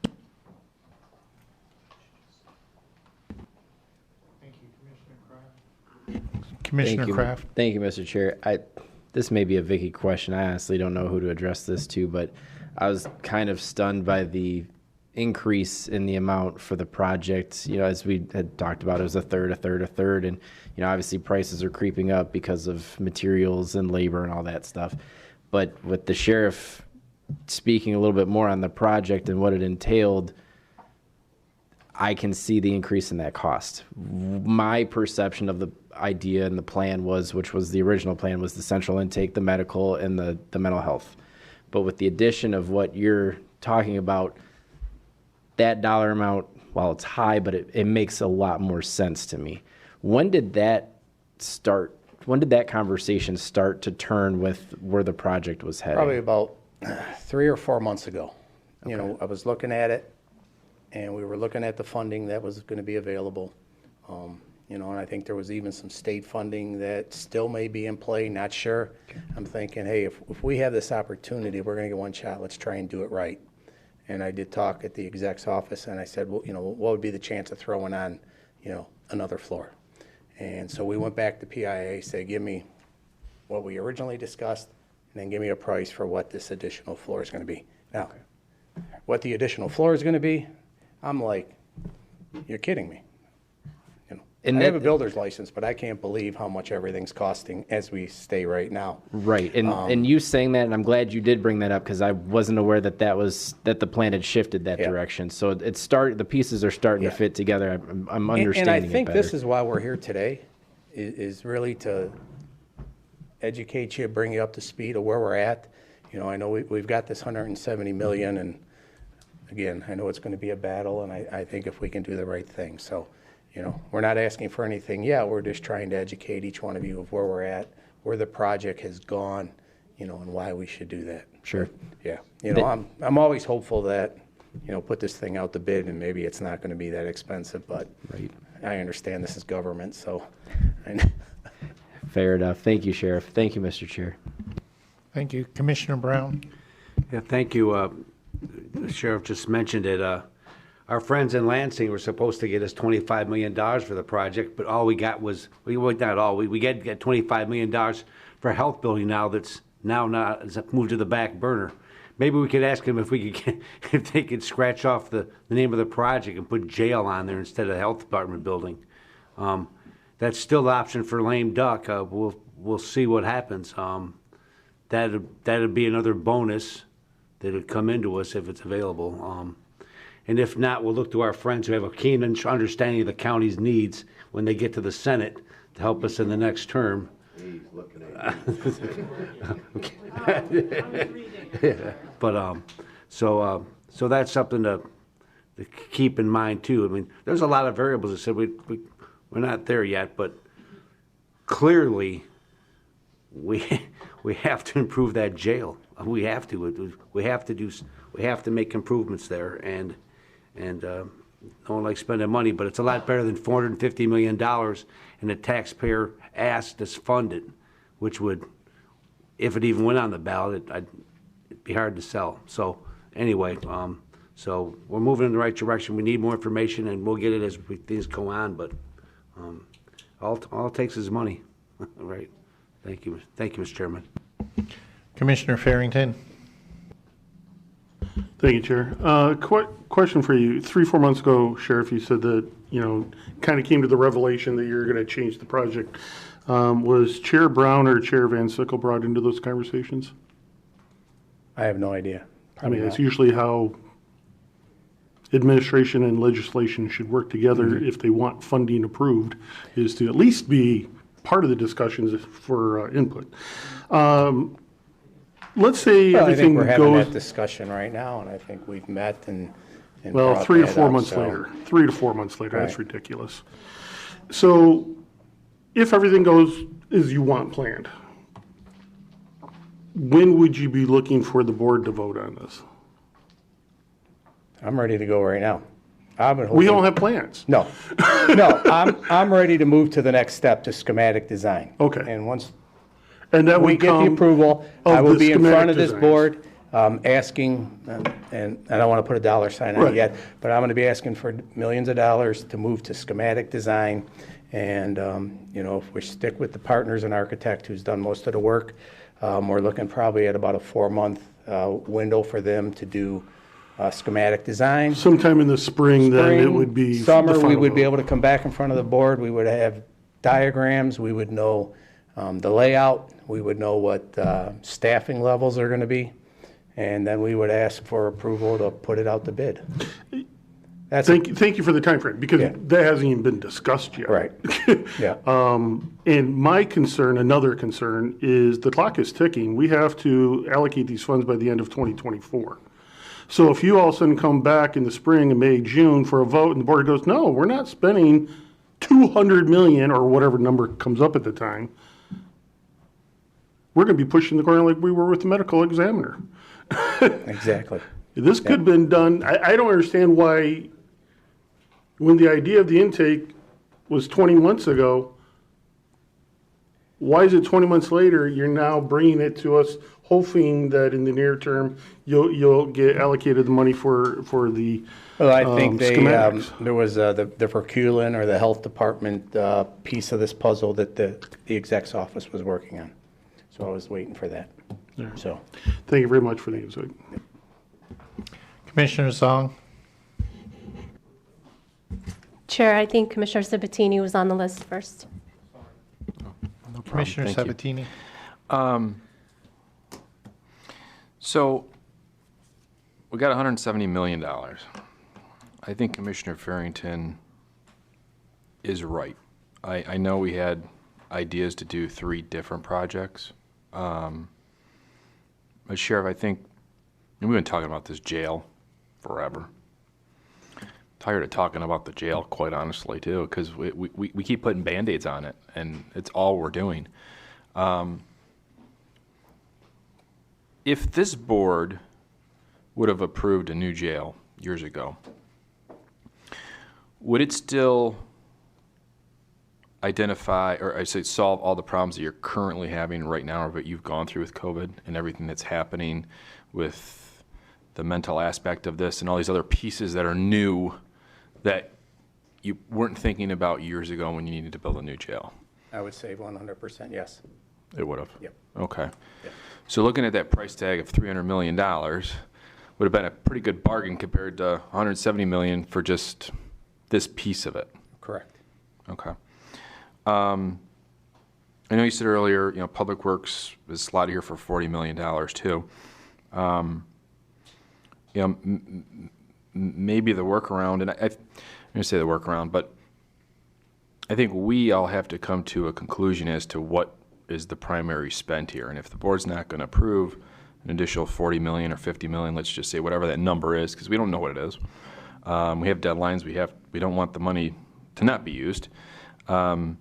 Commissioner Thank you, Kraft. Thank you, Mr. Chair. This may be a Vicky question. I honestly don't know who to address this to, but I was kind of stunned by the increase in the amount for the project. You know, as we had talked about, it was a third, and you know, obviously prices are creeping up because of materials and labor and all that stuff. But with the sheriff speaking a little bit more on the project and what it entailed, I can see the increase in that cost. My perception of the idea and the plan was, which was the original plan, was the central intake, the medical, and the mental health. But with the addition of what you're talking about, that dollar amount, while it's high, but it makes a lot more sense to me. When did that start? When did that conversation start to turn with where the project was headed? Probably about 3 or 4 months ago. You know, I was looking at it, and we were looking at the funding that was going to be available. You know, and I think there was even some state funding that still may be in play, not sure. I'm thinking, hey, if we have this opportunity, we're going to get one shot, let's try and do it right. And I did talk at the exec's office, and I said, well, you know, what would be the chance of throwing on, you know, another floor? And so we went back to PIA, said, give me what we originally discussed, and then give me a price for what this additional floor is going to be. Now, what the additional floor is going to be, I'm like, you're kidding me. You know, And I have a that- builder's license, but I can't believe how much everything's costing as we stay right now. Right, and you saying that, and I'm glad you did bring that up, because I wasn't aware that the plan had shifted that Yeah. direction. So the pieces are starting to fit together. I'm understanding And I think it better. this is why we're here today, is really to educate you, bring you up to speed of where we're at. You know, I know we've got this 170 million, and again, I know it's going to be a battle, and I think if we can do the right thing. So, you know, we're not asking for anything yet. We're just trying to educate each one of you of where we're at, where the project has gone, you know, and why we should do that. Sure. Yeah. You know, I'm always hopeful that, you know, put this thing out to bid, and maybe it's not going to be that expensive, but Right. I understand this is government, so. Fair enough. Thank you, Sheriff. Thank you, Mr. Chair. Thank you. Commissioner Brown. Yeah, thank you. The sheriff just mentioned it. Our friends in Lansing were supposed to get us $25 million for the project, but all we got was, not all, we get $25 million for a health building now that's it's moved to the back burner. Maybe we could ask them if if they could scratch off the name of the project and put jail on there instead of health department building. That's still the option for lame duck. We'll see what happens. That'd be another bonus that would come into us if it's available. And if not, we'll look to our friends who have a keen understanding of the county's needs when they get to the Senate to help us in the next term. He's looking at But, so that's something to keep in mind too. I mean, there's a lot of variables. I said we're not there yet, but clearly we have to improve that jail. We have to. We have to make improvements there, and no one likes spending money, but it's a lot better than $450 million and the taxpayer asked us fund it, which would, if it even went on the ballot, it'd be hard to sell. So anyway, so we're moving in the right direction. We need more information, and we'll get it as things go on. But all it takes is money, right? Thank you, Mr. Chairman. Commissioner Farrington. Thank you, Chair. Question for you. 3-4 months ago, Sheriff, you said that, kind of came to the revelation that you're going to change the project. Was Chair Brown or Chair Van Sickle brought into those conversations? I have no idea. Probably that's usually how administration and legislation should work together if they want funding approved, is to at least be part of the discussions for input. Let's say Well, I everything think we're having goes. that discussion right now, and I think we've met and Well, brought 3 to that 4 up, months so- later. 3 to 4 months later. That's Right. ridiculous. So, if everything goes as you want planned, when would you be looking for the board to vote on this? I'm ready to go right now. I've been We hoping- don't have plans. No, no, I'm ready to move to the next step, to schematic design. Okay. And once And that we would get the come approval, I of will the be in front schematic of this designs. board, asking, and I don't want to put a dollar sign on Right. it yet, but I'm going to be asking for millions of dollars to move to schematic design. And, if we stick with the partners and architect who's done most of the work, we're looking probably at about a 4-month window for them to do schematic design. Sometime in the spring, then it would be. the Summer, we final would be vote. able to come back in front of the board, we would have diagrams, we would know the layout, we would know what staffing levels are going to be, and then we would ask for approval to put it out to bid. That's Thank you for the time frame, because Yeah. that hasn't even been discussed yet. Right. Yeah. And my concern, another concern, is the clock is ticking. We have to allocate these funds by the end of 2024. So if you all of a sudden come back in the spring and May, June for a vote, and the board goes, no, we're not spending 200 million or whatever number comes up at the time, we're going to be pushing the corner like we were with the medical examiner. Exactly. This could have been done. I don't understand why, when the idea of the intake was 20 months ago, why is it 20 months later, you're now bringing it to us, hoping that in the near term, you'll get allocated the money for the Well, I think schematics? there was the Verculen or the health department piece of this puzzle that the exec's office was working on. So I was waiting for that. So, Thank you very much for the insight. Commissioner Song. Chair, I think Commissioner Sabatini was on the list first. Commissioner Thank you. Sabatini. So we got $170 million. I think Commissioner Farrington is right. I know we had ideas to do 3 different projects. But Sheriff, I think, and we've been talking about this jail forever. Tired of talking about the jail, quite honestly, too, because we keep putting Band-Aids on it, and it's all we're doing. If this board would have approved a new jail years ago, would it still identify, or I say solve all the problems that you're currently having right now, or that you've gone through with COVID and everything that's happening with the mental aspect of this and all these other pieces that are new that you weren't thinking about years ago when you needed to build a new jail? I would say 100% yes. It would have? Yep. Okay. Yep. So looking at that price tag of $300 million would have been a pretty good bargain compared to $170 million for just this piece of it. Correct. Okay. I know you said earlier, Public Works is slotted here for $40 million too. maybe the workaround, and I'm going to say the workaround, but I think we all have to come to a conclusion as to what is the primary spend here. And if the board's not going to approve an additional 40 million or 50 million, let's just say whatever that number is, because we don't know what it is. We have deadlines. We don't want the money to not be used. But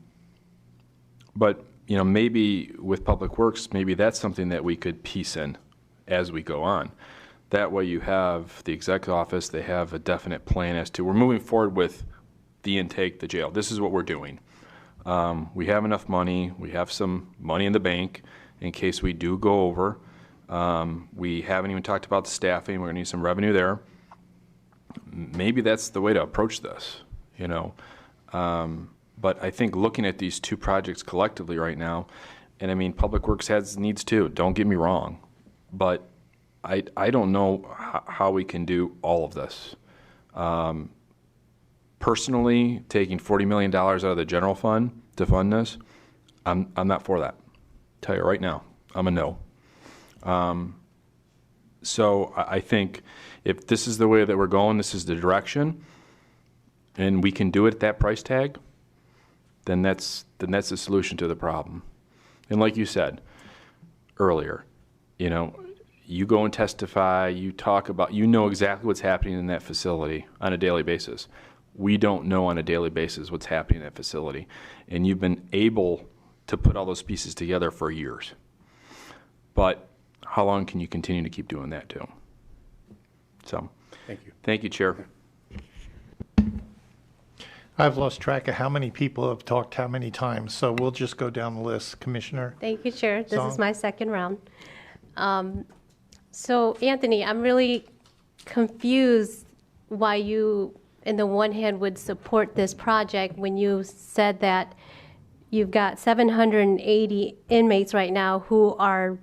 maybe with Public Works, maybe that's something that we could piece in as we go on. That way you have the exec office, they have a definite plan as to, we're moving forward with the intake, the jail. This is what we're doing. We have enough money. We have some money in the bank in case we do go over. We haven't even talked about the staffing. We're going to need some revenue there. Maybe that's the way to approach this, But I think looking at these two projects collectively right now, and I mean, Public Works has needs too, don't get me wrong, but I don't know how we can do all of this. Personally, taking $40 million out of the general fund to fund this, I'm not for that. Tell you right now, I'm a no. So I think if this is the way that we're going, this is the direction, and we can do it at that price tag, then that's the solution to the problem. And like you said earlier, you go and testify, you talk about, exactly what's happening in that facility on a daily basis. We don't know on a daily basis what's happening in that facility. And you've been able to put all those pieces together for years. But how long can you continue to keep doing that too? So, Thank you. Thank you, Chair. I've lost track of how many people have talked how many times, so we'll just go down the list. Commissioner? Thank you, Chair. This Song? is my second round. So, Anthony, I'm really confused why you, in the one hand, would support this project when you said that you've got 780 inmates right now who are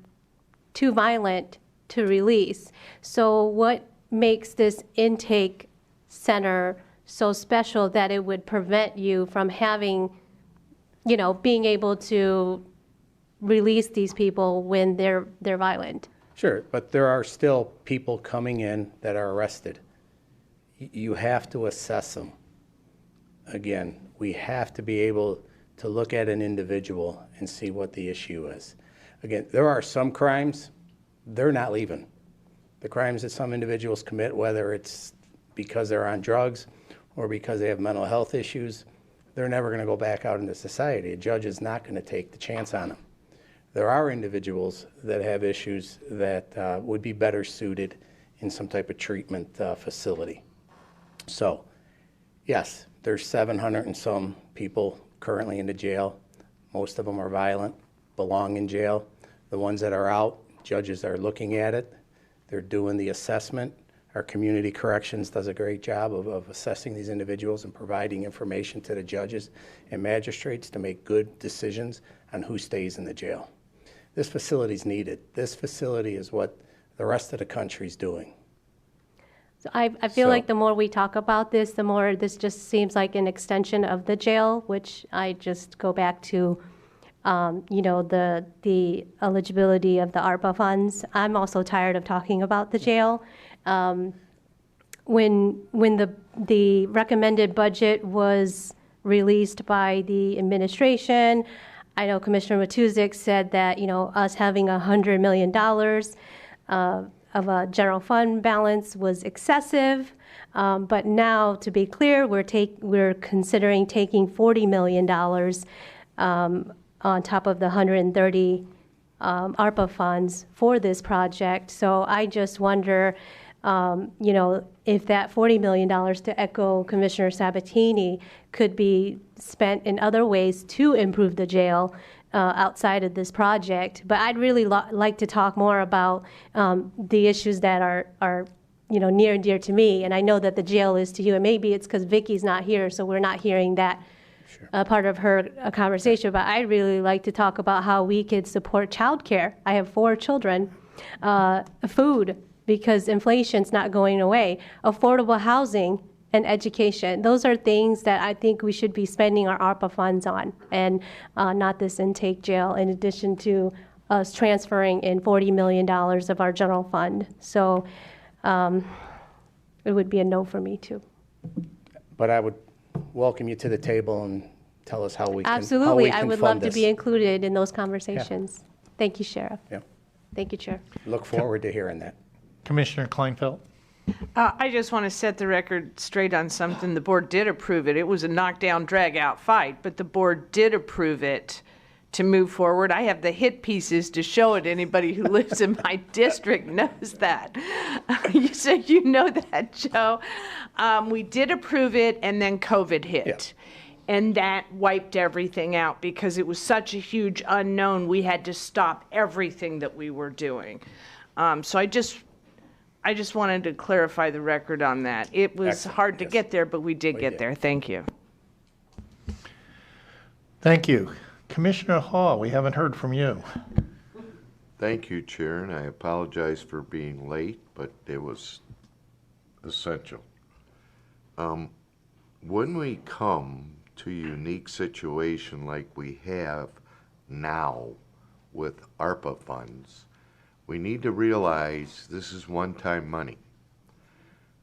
too violent to release. So what makes this intake center so special that it would prevent you from having, being able to release these people when they're violent? Sure, but there are still people coming in that are arrested. You have to assess them. Again, we have to be able to look at an individual and see what the issue is. Again, there are some crimes, they're not leaving. The crimes that some individuals commit, whether it's because they're on drugs or because they have mental health issues, they're never going to go back out into society. A judge is not going to take the chance on them. There are individuals that have issues that would be better suited in some type of treatment facility. So, yes, there's 700 and some people currently in the jail. Most of them are violent, belong in jail. The ones that are out, judges are looking at it. They're doing the assessment. Our community corrections does a great job of assessing these individuals and providing information to the judges and magistrates to make good decisions on who stays in the jail. This facility is needed. This facility is what the rest of the country is doing. So I feel like the more we talk about this, the more this just seems like an extension of the jail, which I just go back to, the eligibility of the ARPA funds. I'm also tired of talking about the jail. When the recommended budget was released by the administration, I know Commissioner Matuzik said that, us having $100 million of a general fund balance was excessive. But now, to be clear, we're considering taking $40 million on top of the 130 ARPA funds for this project. So I just wonder, if that $40 million, to echo Commissioner Sabatini, could be spent in other ways to improve the jail outside of this project. But I'd really like to talk more about the issues that are near and dear to me. And I know that the jail is to you, and maybe it's because Vicky's not here, so we're not hearing that part of her conversation. But I'd really like to talk about how we could support childcare. I have 4 children. Food, because inflation's not going away. Affordable housing and education. Those are things that I think we should be spending our ARPA funds on, and not this intake jail, in addition to us transferring in $40 million of our general fund. So it would be a no for me too. But I would welcome you to the table and tell us how we can Absolutely, I would love fund to this. be included in those conversations. Thank you, Sheriff. Yeah. Thank you, Chair. Look forward to hearing that. Commissioner Kleinfeld. I just want to set the record straight on something. The board did approve it. It was a knockdown, drag-out fight, but the board did approve it to move forward. I have the hit pieces to show it. Anybody who lives in my district knows that. You said you know that, Joe. We did approve it, and then COVID hit. Yeah. And that wiped everything out because it was such a huge unknown. We had to stop everything that we were doing. So I just wanted to clarify the record on that. It was Excellent. hard to get there, but we did get there. Thank you. Thank you. Commissioner Hall, we haven't heard from you. Thank you, Chair, and I apologize for being late, but it was essential. When we come to a unique situation like we have now with ARPA funds, we need to realize this is one-time money.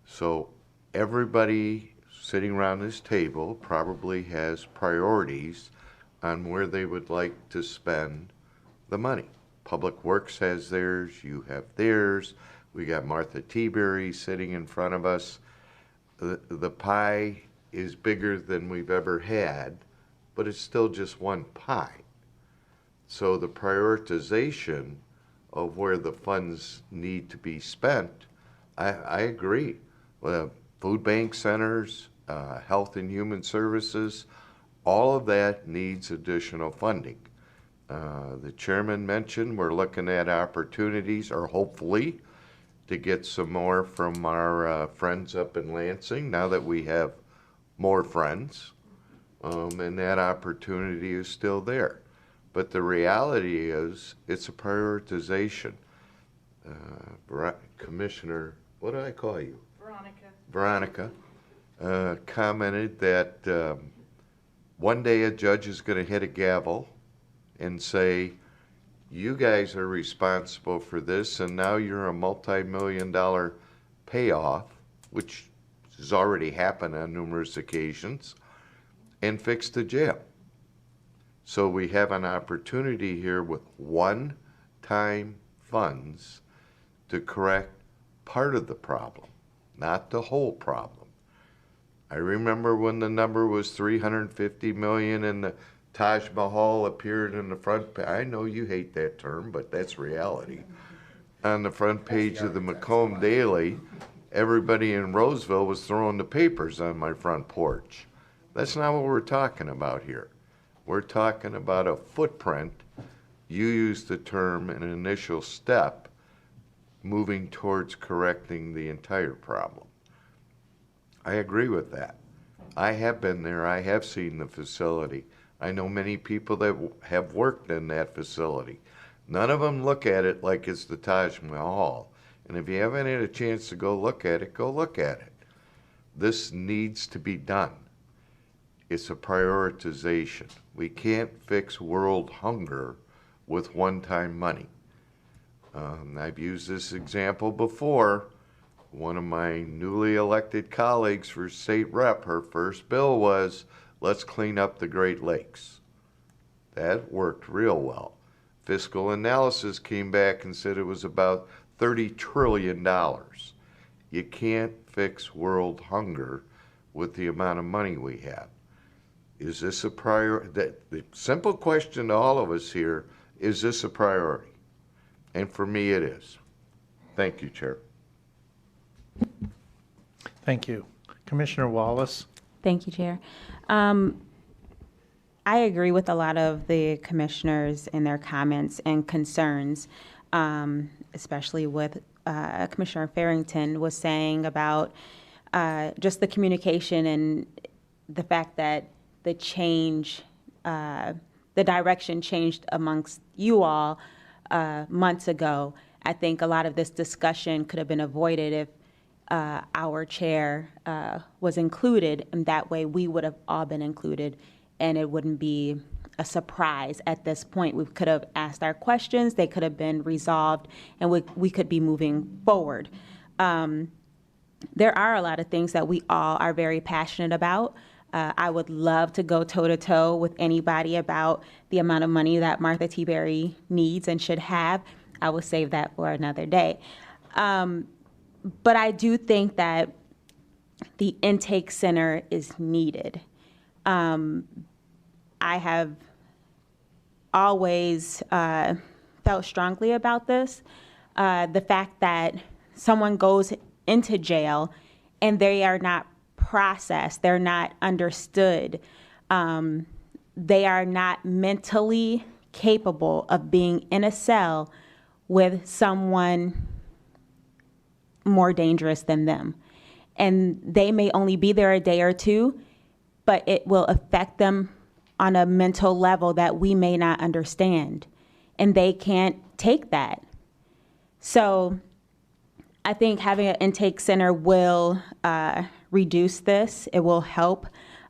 So everybody sitting around this table probably has priorities on where they would like to spend the money. Public Works has theirs, you have theirs, we got Martha Teaberry sitting in front of us. The pie is bigger than we've ever had, but it's still just one pie. So the prioritization of where the funds need to be spent, I agree. Food bank centers, health and human services, all of that needs additional funding. The chairman mentioned we're looking at opportunities, or hopefully, to get some more from our friends up in Lansing now that we have more friends, and that opportunity is still there. But the reality is, it's a prioritization. Commissioner, what did I call you? Veronica commented that one day a judge is going to hit a gavel and say, you guys are responsible for this, and now you're a multi-million-dollar payoff, which has already happened on numerous occasions, and fix the jail. So we have an opportunity here with one-time funds to correct part of the problem, not the whole problem. I remember when the number was $350 million and the Taj Mahal appeared in the front page. I know you hate that term, but that's reality. On the front page of the Macomb Daily, everybody in Roseville was throwing the papers on my front porch. That's not what we're talking about here. We're talking about a footprint. You used the term an initial step moving towards correcting the entire problem. I agree with that. I have been there. I have seen the facility. I know many people that have worked in that facility. None of them look at it like it's the Taj Mahal. And if you haven't had a chance to go look at it, go look at it. This needs to be done. It's a prioritization. We can't fix world hunger with one-time money. I've used this example before. One of my newly elected colleagues for state rep, her first bill was, let's clean up the Great Lakes. That worked real well. Fiscal analysis came back and said it was about $30 trillion. You can't fix world hunger with the amount of money we have. Is this a priority? The simple question to all of us here, is this a priority? And for me, it is. Thank you, Chair. Thank you. Commissioner Wallace. Thank you, Chair. I agree with a lot of the commissioners in their comments and concerns, especially with Commissioner Farrington was saying about just the communication and the fact that the change, the direction changed amongst you all months ago. I think a lot of this discussion could have been avoided if our chair was included, and that way we would have all been included, and it wouldn't be a surprise at this point. We could have asked our questions, they could have been resolved, and we could be moving forward. There are a lot of things that we all are very passionate about. I would love to go toe-to-toe with anybody about the amount of money that Martha T. Berry needs and should have. I will save that for another day. But I do think that the intake center is needed. I have always felt strongly about this. The fact that someone goes into jail and they are not processed, they're not understood, they are not mentally capable of being in a cell with someone more dangerous than them. And they may only be there a day or two, but it will affect them on a mental level that we may not understand. And they can't take that. So I think having an intake center will reduce this. It will help.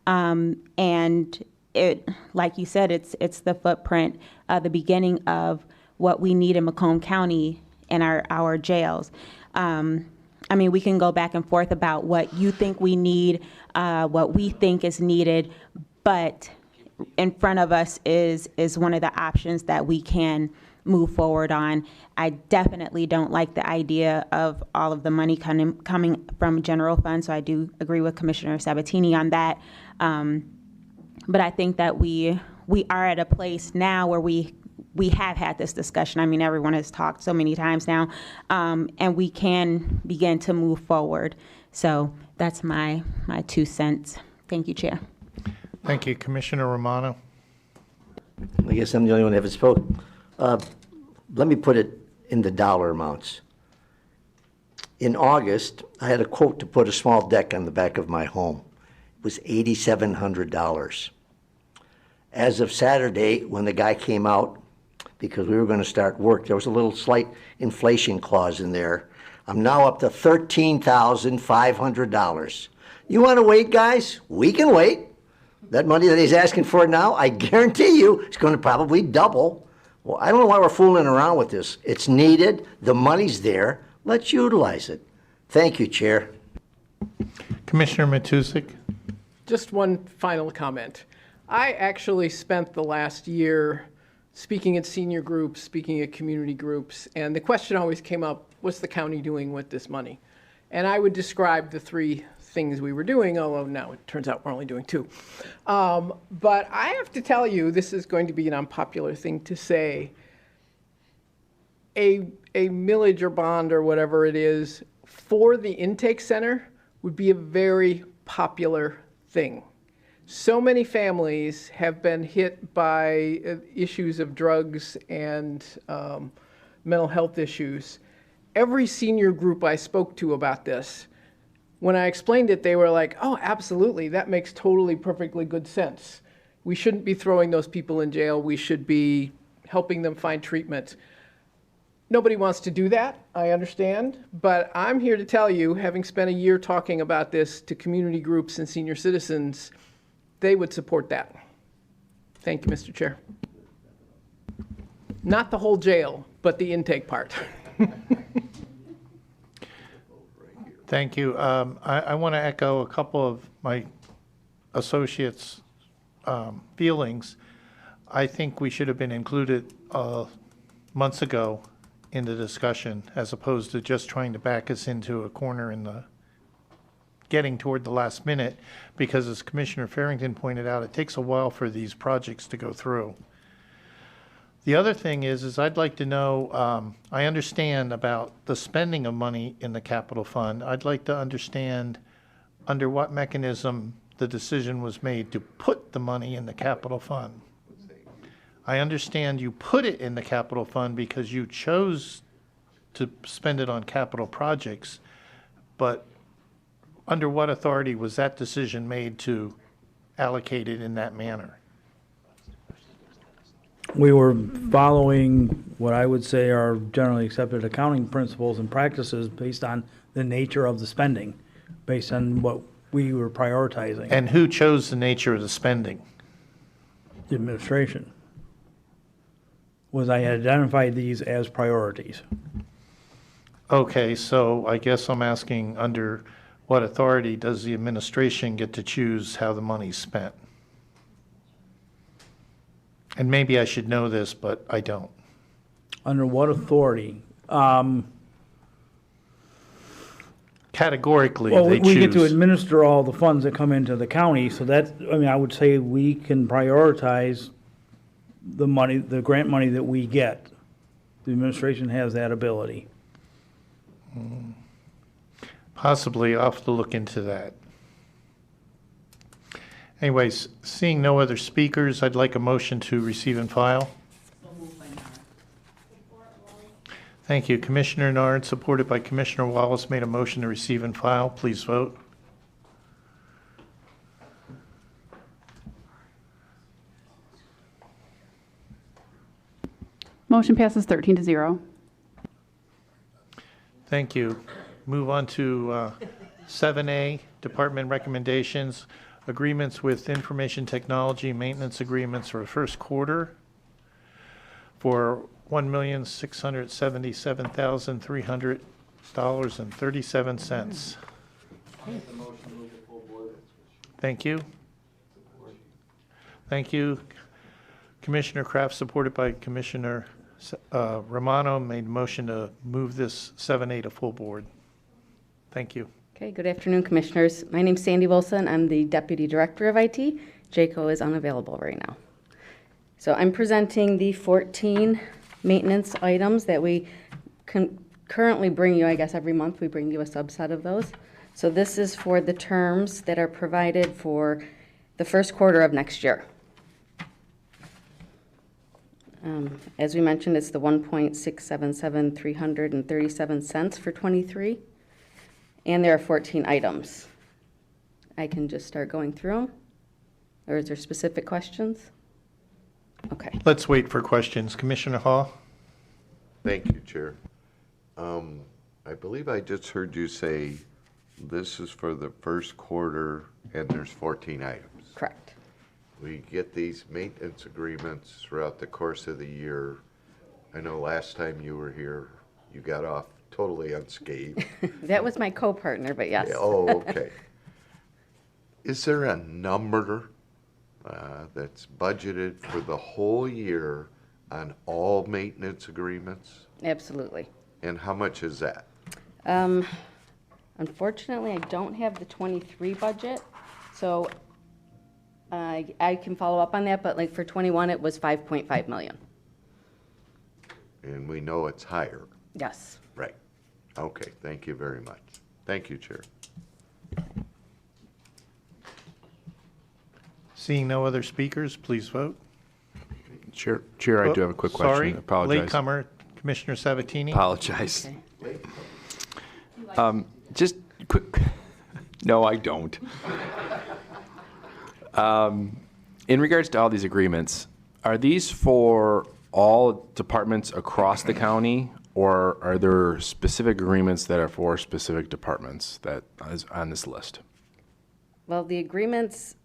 And it, like you said, it's the footprint, the beginning of what we need in Macomb County in our jails. I mean, we can go back and forth about what you think we need, what we think is needed, but in front of us is one of the options that we can move forward on. I definitely don't like the idea of all of the money coming from general fund, so I do agree with Commissioner Sabatini on that. But I think that we are at a place now where we have had this discussion. I mean, everyone has talked so many times now, and we can begin to move forward. So that's my 2 cents. Thank you, Chair. Thank you. Commissioner Romano. I guess I'm the only one that haven't spoken. Let me put it in the dollar amounts. In August, I had a quote to put a small deck on the back of my home. It was $8,700. As of Saturday, when the guy came out, because we were going to start work, there was a little slight inflation clause in there. I'm now up to $13,500. You want to wait, guys? We can wait. That money that he's asking for now, I guarantee you, it's going to probably double. Well, I don't know why we're fooling around with this. It's needed. The money's there. Let's utilize it. Thank you, Chair. Commissioner Matusik. Just one final comment. I actually spent the last year speaking at senior groups, speaking at community groups, and the question always came up, what's the county doing with this money? And I would describe the 3 things we were doing, although now it turns out we're only doing 2. But I have to tell you, this is going to be an unpopular thing to say. A millage or bond or whatever it is for the intake center would be a very popular thing. So many families have been hit by issues of drugs and mental health issues. Every senior group I spoke to about this, when I explained it, they were like, oh, absolutely, that makes totally perfectly good sense. We shouldn't be throwing those people in jail. We should be helping them find treatment. Nobody wants to do that, I understand, but I'm here to tell you, having spent a year talking about this to community groups and senior citizens, they would support that. Thank you, Mr. Chair. Not the whole jail, but the intake part. Thank you. I want to echo a couple of my associates' feelings. I think we should have been included months ago in the discussion, as opposed to just trying to back us into a corner in the getting toward the last minute, because as Commissioner Farrington pointed out, it takes a while for these projects to go through. The other thing is I'd like to know, I understand about the spending of money in the capital fund. I'd like to understand under what mechanism the decision was made to put the money in the capital fund. I understand you put it in the capital fund because you chose to spend it on capital projects, but under what authority was that decision made to allocate it in that manner? We were following what I would say are generally accepted accounting principles and practices based on the nature of the spending, based on what we were prioritizing. And who chose the nature of the spending? The administration. I had identified these as priorities. Okay, so I guess I'm asking, under what authority does the administration get to choose how the money's spent? And maybe I should know this, but I don't. Under what authority? Categorically, Well, they we get to choose. administer all the funds that come into the county, so that's, I mean, I would say we can prioritize the money, the grant money that we get. The administration has that ability. Possibly, I'll have to look into that. Anyways, seeing no other speakers, I'd like a motion to receive and file. Thank you. Commissioner Nard, supported by Commissioner Wallace, made a motion to receive and file. Please vote. Motion passes 13-0. Thank you. Move on to 7A, Department Recommendations, Agreements with Information Technology Maintenance Agreements for first quarter for $1,677,300.37. Thank you. Thank you. Commissioner Kraft, supported by Commissioner Romano, made a motion to move this 7A to full board. Thank you. Okay, good afternoon, Commissioners. My name's Sandy Wilson. I'm the Deputy Director of IT. Jaco is unavailable right now. So I'm presenting the 14 maintenance items that we can currently bring you, I guess every month we bring you a subset of those. So this is for the terms that are provided for the first quarter of next year. As we mentioned, it's the $1,677,337 for 23, and there are 14 items. I can just start going through them, or is there specific questions? Okay. Let's wait for questions. Commissioner Hall? Thank you, Chair. I believe I just heard you say this is for the first quarter and there's 14 items. Correct. We get these maintenance agreements throughout the course of the year. I know last time you were here, you got off totally unscathed. That was my co-partner, but yes. Yeah, oh, okay. Is there a number that's budgeted for the whole year on all maintenance agreements? Absolutely. And how much is that? Unfortunately, I don't have the 23 budget, so I can follow up on that, but like for 21, it was 5.5 million. And we know it's higher. Yes. Right. Okay, thank you very much. Thank you, Chair. Seeing no other speakers, please vote. Chair, I do have a quick question. Sorry, I apologize. latecomer, Commissioner Sabatini. Apologize. Just quick. No, I don't. In regards to all these agreements, are these for all departments across the county, or are there specific agreements that are for specific departments that is on this list? Well, the agreements,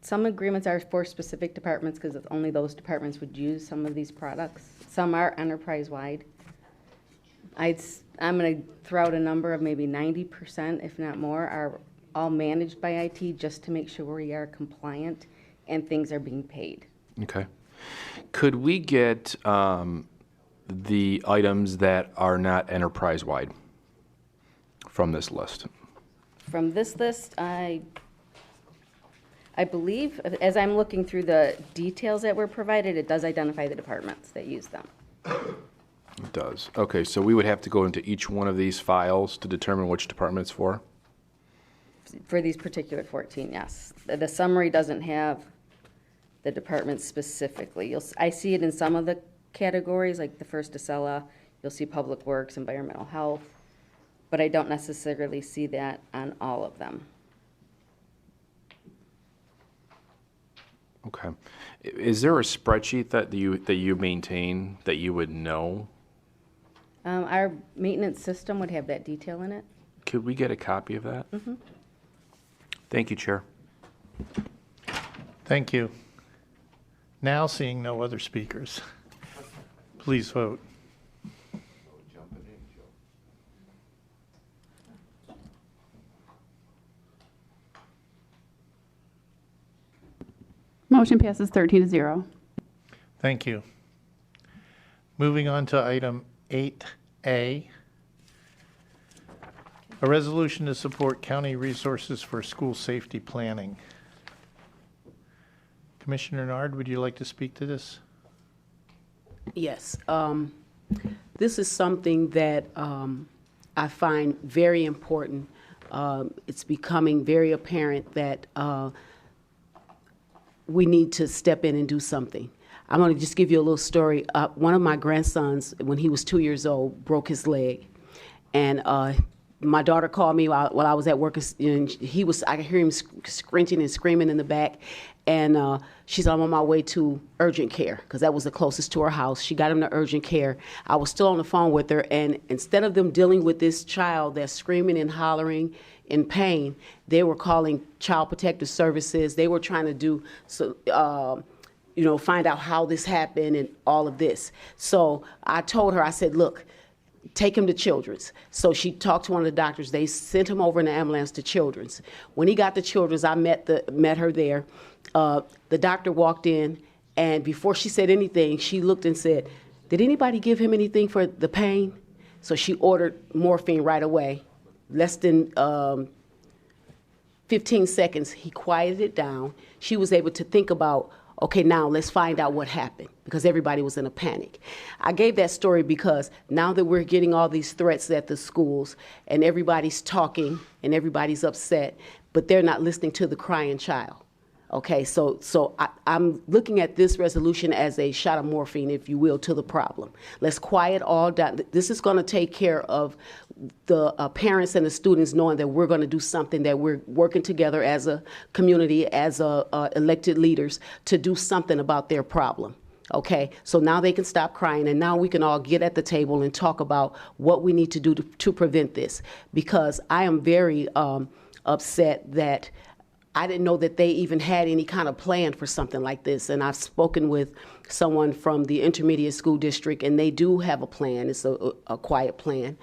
some agreements are for specific departments because only those departments would use some of these products. Some are enterprise-wide. I'm going to throw out a number of maybe 90%, if not more, are all managed by IT just to make sure we are compliant and things are being paid. Okay. Could we get the items that are not enterprise-wide from this list? From this list, I believe, as I'm looking through the details that were provided, it does identify the departments that use them. It does. Okay, so we would have to go into each one of these files to determine which department it's for? For these particular 14, yes. The summary doesn't have the departments specifically. I see it in some of the categories, like the first Acela, you'll see Public Works, Environmental Health, but I don't necessarily see that on all of them. Okay. Is there a spreadsheet that you maintain that you would know? Our maintenance system would have that detail in it. Could we get a copy of that? Mm-hmm. Thank you, Chair. Thank you. Now, seeing no other speakers, please vote. Motion passes 13-0. Thank you. Moving on to item 8A, a resolution to support county resources for school safety planning. Commissioner Nard, would you like to speak to this? Yes. This is something that I find very important. It's becoming very apparent that we need to step in and do something. I'm going to just give you a little story. One of my grandsons, when he was 2 years old, broke his leg. And my daughter called me while I was at work, and I could hear him screeching and screaming in the back. And she said, I'm on my way to urgent care, because that was the closest to her house. She got him to urgent care. I was still on the phone with her, and instead of them dealing with this child that's screaming and hollering in pain, they were calling Child Protective Services. They were trying to do find out how this happened and all of this. So I told her, I said, look, take him to Children's. So she talked to one of the doctors. They sent him over in the ambulance to Children's. When he got to Children's, I met her there. The doctor walked in, and before she said anything, she looked and said, did anybody give him anything for the pain? So she ordered morphine right away. Less than 15 seconds, he quieted it down. She was able to think about, okay, now let's find out what happened, because everybody was in a panic. I gave that story because now that we're getting all these threats at the schools and everybody's talking and everybody's upset, but they're not listening to the crying child. Okay, so I'm looking at this resolution as a shot of morphine, if you will, to the problem. Let's quiet all down. This is going to take care of the parents and the students knowing that we're going to do something, that we're working together as a community, as elected leaders, to do something about their problem. Okay, so now they can stop crying, and now we can all get at the table and talk about what we need to do to prevent this. Because I am very upset that I didn't know that they even had any kind of plan for something like this. And I've spoken with someone from the intermediate school district, and they do have a plan. It's a quiet plan,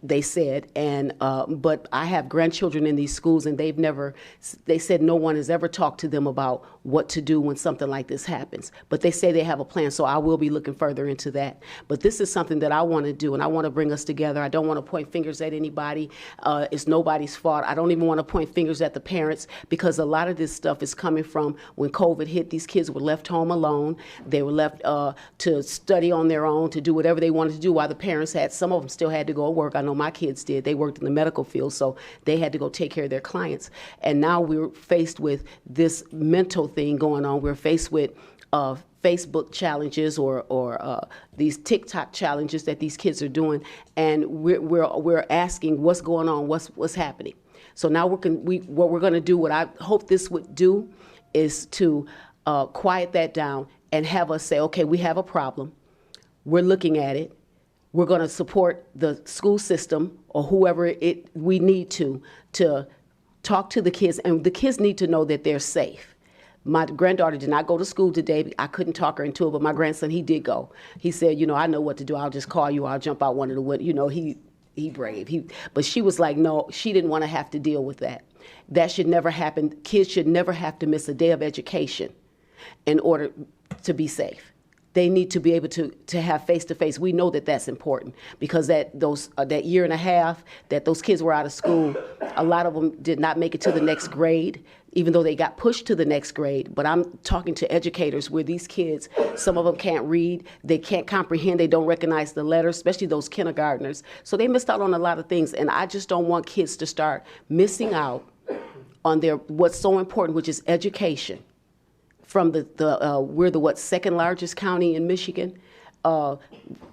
they said. And but I have grandchildren in these schools, and they said no one has ever talked to them about what to do when something like this happens. But they say they have a plan, so I will be looking further into that. But this is something that I want to do, and I want to bring us together. I don't want to point fingers at anybody. It's nobody's fault. I don't even want to point fingers at the parents, because a lot of this stuff is coming from when COVID hit. These kids were left home alone. They were left to study on their own, to do whatever they wanted to do, while the parents some of them still had to go to work. I know my kids did. They worked in the medical field, so they had to go take care of their clients. And now we're faced with this mental thing going on. We're faced with Facebook challenges or these TikTok challenges that these kids are doing, and we're asking what's going on, what's happening. So now what we're going to do, what I hope this would do, is to quiet that down and have us say, okay, we have a problem. We're looking at it. We're going to support the school system or whoever we need to talk to the kids, and the kids need to know that they're safe. My granddaughter did not go to school today. I couldn't talk her into it, but my grandson, he did go. He said, I know what to do. I'll just call you. I'll jump out one of the windows. He brave. But she was like, no, she didn't want to have to deal with that. That should never happen. Kids should never have to miss a day of education in order to be safe. They need to be able to have face-to-face. We know that that's important, because that year and a half that those kids were out of school, a lot of them did not make it to the next grade, even though they got pushed to the next grade. But I'm talking to educators where these kids, some of them can't read, they can't comprehend, they don't recognize the letters, especially those kindergartners. So they missed out on a lot of things, and I just don't want kids to start missing out on what's so important, which is education. From we're the second largest county in Michigan.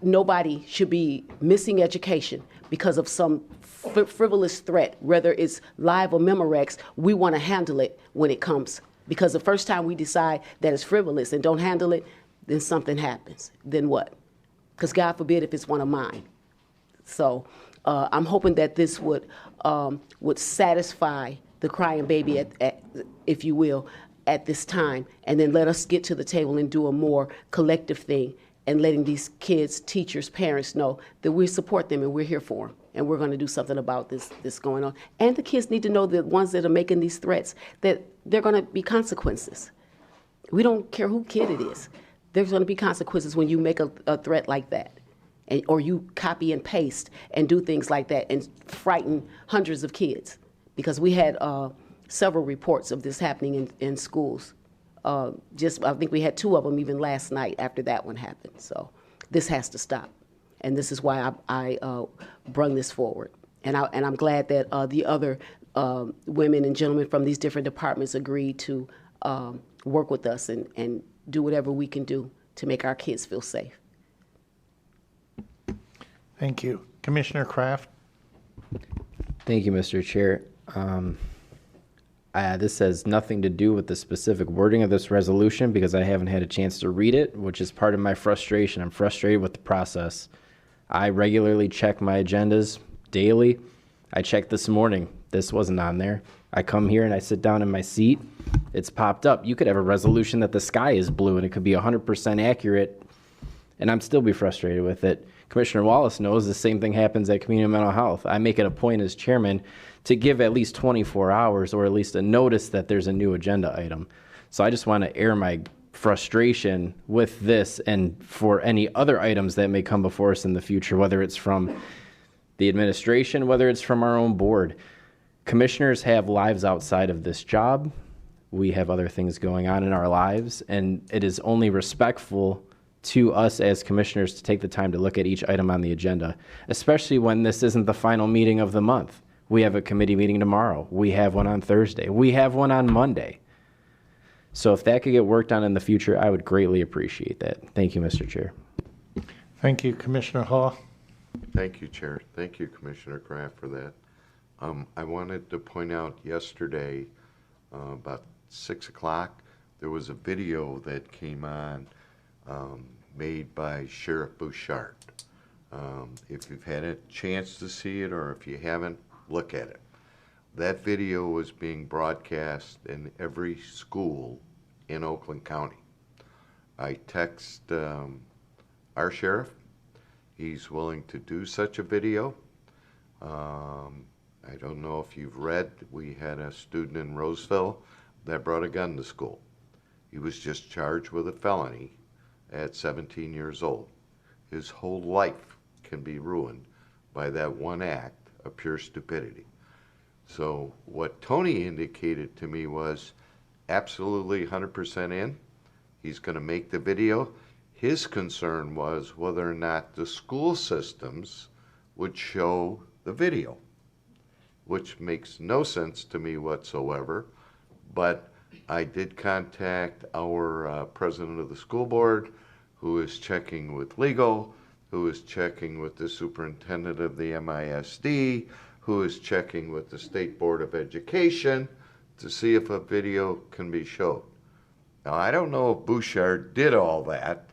Nobody should be missing education because of some frivolous threat, whether it's live or Memorex. We want to handle it when it comes, because the first time we decide that it's frivolous and don't handle it, then something happens. Then what? Because God forbid if it's one of mine. So I'm hoping that this would satisfy the crying baby, if you will, at this time, and then let us get to the table and do a more collective thing, and letting these kids, teachers, parents know that we support them and we're here for them, and we're going to do something about this going on. And the kids need to know, the ones that are making these threats, that there are going to be consequences. We don't care who kid it is. There's going to be consequences when you make a threat like that. Or you copy and paste and do things like that and frighten hundreds of kids. Because we had several reports of this happening in schools. I think we had 2 of them even last night after that one happened. So this has to stop. And this is why I brung this forward. And I'm glad that the other women and gentlemen from these different departments agreed to work with us and do whatever we can do to make our kids feel safe. Thank you. Commissioner Kraft? Thank you, Mr. Chair. This has nothing to do with the specific wording of this resolution because I haven't had a chance to read it, which is part of my frustration. I'm frustrated with the process. I regularly check my agendas daily. I checked this morning. This wasn't on there. I come here and I sit down in my seat. It's popped up. You could have a resolution that the sky is blue and it could be 100% accurate, and I'm still be frustrated with it. Commissioner Wallace knows the same thing happens at Community Mental Health. I make it a point as chairman to give at least 24 hours or at least a notice that there's a new agenda item. So I just want to air my frustration with this and for any other items that may come before us in the future, whether it's from the administration, whether it's from our own board. Commissioners have lives outside of this job. We have other things going on in our lives, and it is only respectful to us as commissioners to take the time to look at each item on the agenda, especially when this isn't the final meeting of the month. We have a committee meeting tomorrow. We have one on Thursday. We have one on Monday. So if that could get worked on in the future, I would greatly appreciate that. Thank you, Mr. Chair. Thank you, Commissioner Hall. Thank you, Chair. Thank you, Commissioner Kraft, for that. I wanted to point out yesterday, about 6 o'clock, there was a video that came on made by Sheriff Bouchard. If you've had a chance to see it or if you haven't, look at it. That video was being broadcast in every school in Oakland County. I text our sheriff. He's willing to do such a video. I don't know if you've read, we had a student in Roseville that brought a gun to school. He was just charged with a felony at 17 years old. His whole life can be ruined by that one act of pure stupidity. So what Tony indicated to me was absolutely 100% in. He's going to make the video. His concern was whether or not the school systems would show the video, which makes no sense to me whatsoever. But I did contact our president of the school board, who is checking with legal, who is checking with the superintendent of the MISD, who is checking with the State Board of Education to see if a video can be showed. Now, I don't know if Bouchard did all that,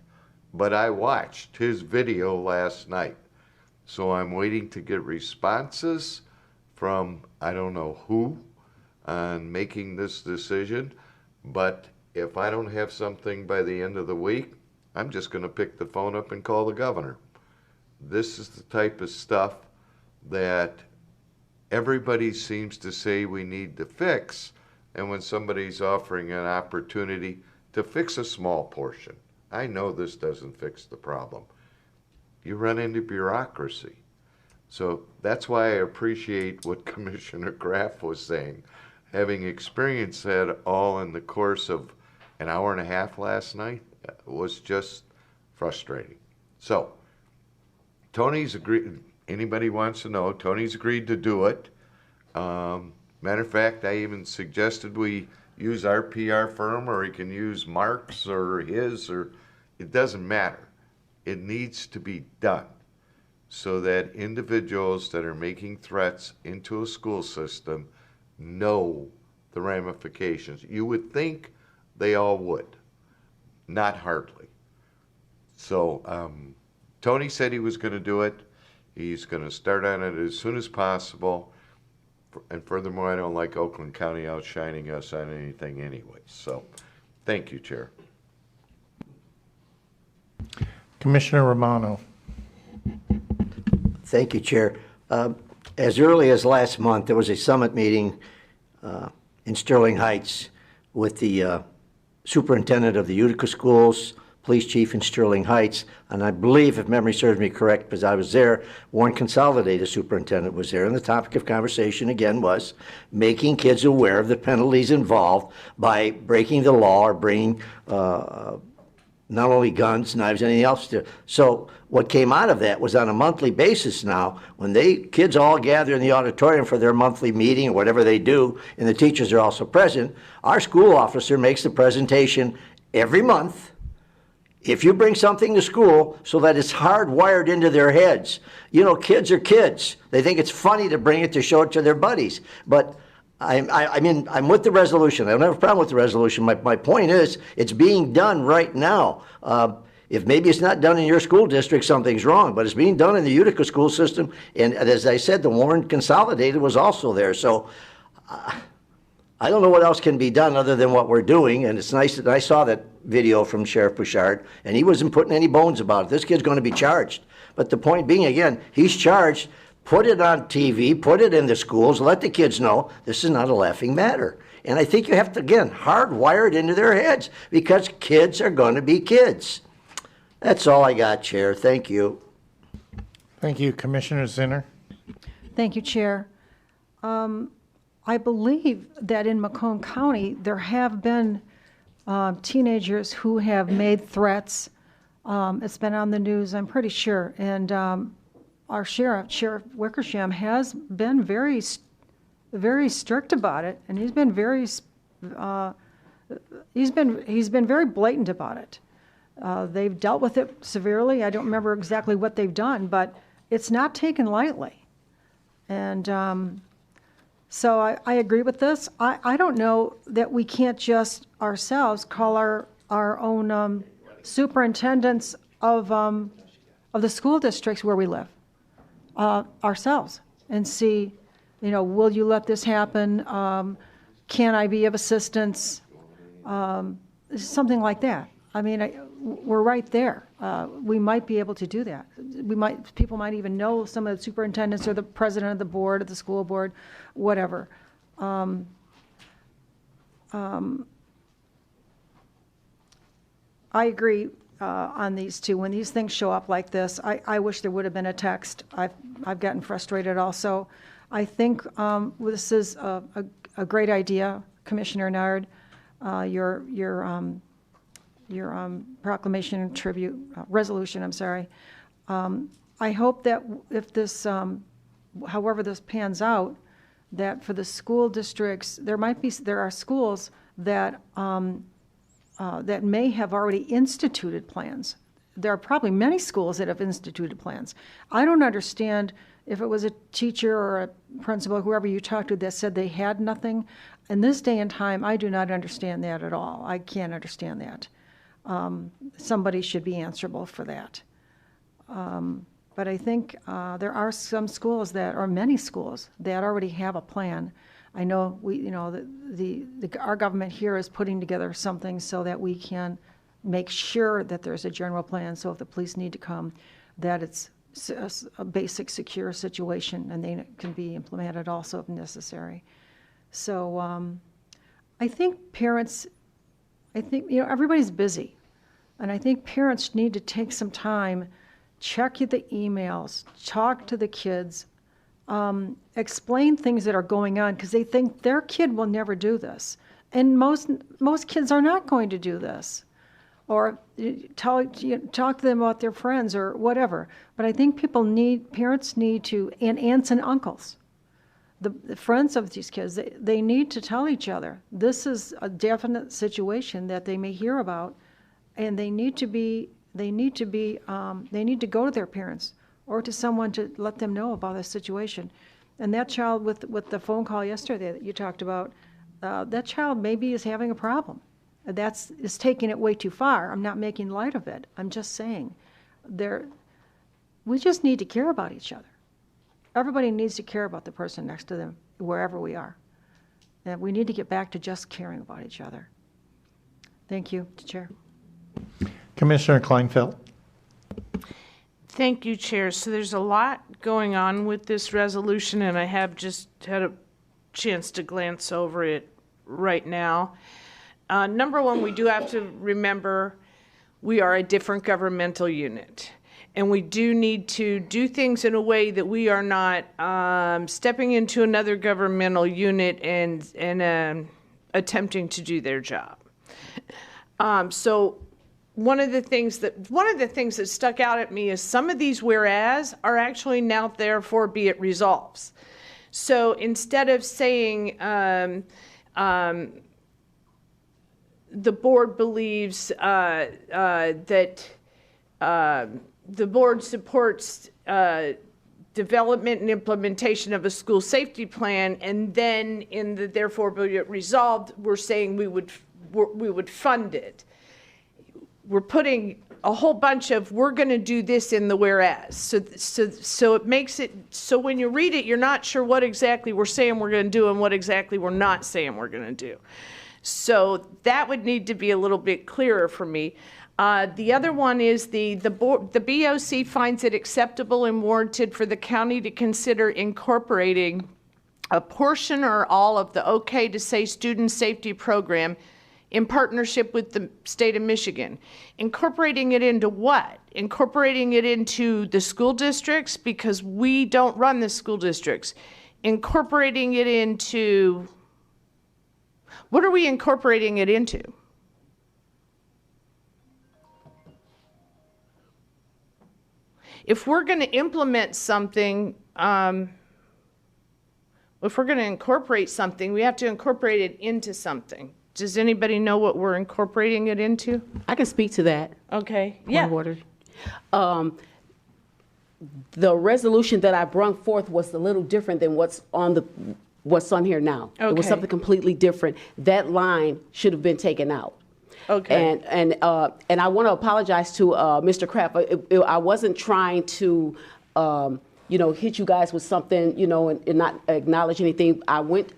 but I watched his video last night. So I'm waiting to get responses from I don't know who on making this decision, but if I don't have something by the end of the week, I'm just going to pick the phone up and call the governor. This is the type of stuff that everybody seems to say we need to fix, and when somebody's offering an opportunity to fix a small portion, I know this doesn't fix the problem. You run into bureaucracy. So that's why I appreciate what Commissioner Graff was saying. Having experienced that all in the course of an hour and a half last night was just frustrating. So Tony's agreed, anybody wants to know, Tony's agreed to do it. Matter of fact, I even suggested we use our PR firm, or he can use Mark's or his, or it doesn't matter. It needs to be done so that individuals that are making threats into a school system know the ramifications. You would think they all would, not hardly. So Tony said he was going to do it. He's going to start on it as soon as possible. And furthermore, I don't like Oakland County outshining us on anything anyway. So thank you, Chair. Commissioner Romano. Thank you, Chair. As early as last month, there was a summit meeting in Sterling Heights with the superintendent of the Utica schools, police chief in Sterling Heights, and I believe, if memory serves me correct, because I was there, Warren Consolidated superintendent was there, and the topic of conversation again was making kids aware of the penalties involved by breaking the law or bringing not only guns, knives, anything else. So what came out of that was on a monthly basis now, when kids all gather in the auditorium for their monthly meeting or whatever they do, and the teachers are also present, our school officer makes the presentation every month. If you bring something to school so that it's hardwired into their heads, you know, kids are kids. They think it's funny to bring it to show it to their buddies. But I mean, I'm with the resolution. I don't have a problem with the resolution. My point is, it's being done right now. If maybe it's not done in your school district, something's wrong, but it's being done in the Utica school system. And as I said, the Warren Consolidated was also there. So I don't know what else can be done other than what we're doing, and it's nice that I saw that video from Sheriff Bouchard, and he wasn't putting any bones about it. This kid's going to be charged. But the point being, again, he's charged. Put it on TV, put it in the schools, let the kids know this is not a laughing matter. And I think you have to, again, hardwire it into their heads, because kids are going to be kids. That's all I got, Chair. Thank you. Thank you, Commissioner Zinner. Thank you, Chair. I believe that in Macomb County, there have been teenagers who have made threats. It's been on the news, I'm pretty sure. And our Sheriff Wickersham, has been very strict about it, and he's been very blatant about it. They've dealt with it severely. I don't remember exactly what they've done, but it's not taken lightly. And so I agree with this. I don't know that we can't just ourselves call our own superintendents of the school districts where we live ourselves and see, you know, will you let this happen? Can I be of assistance? Something like that. I mean, we're right there. We might be able to do that. People might even know some of the superintendents or the president of the board, of the school board, whatever. I agree on these two. When these things show up like this, I wish there would have been a text. I've gotten frustrated also. I think this is a great idea, Commissioner Nard. Your proclamation and tribute resolution, I'm sorry. I hope that if this, however this pans out, that for the school districts, there are schools that that may have already instituted plans. There are probably many schools that have instituted plans. I don't understand if it was a teacher or a principal, whoever you talked to, that said they had nothing. In this day and time, I do not understand that at all. I can't understand that. Somebody should be answerable for that. But I think there are some schools that, or many schools, that already have a plan. I know our government here is putting together something so that we can make sure that there's a general plan. So if the police need to come, that it's a basic secure situation, and they can be implemented also if necessary. So I think parents, everybody's busy, and I think parents need to take some time, check the emails, talk to the kids, explain things that are going on, because they think their kid will never do this. And most kids are not going to do this. Or talk to them about their friends or whatever. But I think parents need to, and aunts and uncles, the friends of these kids, they need to tell each other, this is a definite situation that they may hear about, and they need to go to their parents or to someone to let them know about this situation. And that child with the phone call yesterday that you talked about, that child maybe is having a problem. Is taking it way too far. I'm not making light of it. I'm just saying, we just need to care about each other. Everybody needs to care about the person next to them, wherever we are. And we need to get back to just caring about each other. Thank you, Chair. Commissioner Kleinfeld. Thank you, Chair. So there's a lot going on with this resolution, and I have just had a chance to glance over it right now. number one, we do have to remember we are a different governmental unit. And we do need to do things in a way that we are not stepping into another governmental unit and attempting to do their job. So one of the things that stuck out at me is some of these whereas are actually now therefore be it resolves. So instead of saying the board believes that the board supports development and implementation of a school safety plan, and then in the therefore be it resolved, we're saying we would fund it. We're putting a whole bunch of we're going to do this in the whereas. So it makes it so when you read it, you're not sure what exactly we're saying we're going to do and what exactly we're not saying we're going to do. So that would need to be a little bit clearer for me. The other one is the BOC finds it acceptable and warranted for the county to consider incorporating a portion or all of the OK to Say student safety program in partnership with the state of Michigan. Incorporating it into what? Incorporating it into the school districts, because we don't run the school districts. Incorporating it into, what are we incorporating it into? If we're going to implement something, if we're going to incorporate something, we have to incorporate it into something. Does anybody know what we're incorporating it into? I can speak to that. Okay. Point of order. The resolution that I brought forth was a little different than what's on here now. Okay. It was something completely different. That line should have been taken out. Okay. And I want to apologize to Mr. Kraft. I wasn't trying to, hit you guys with something, and not acknowledge anything. I went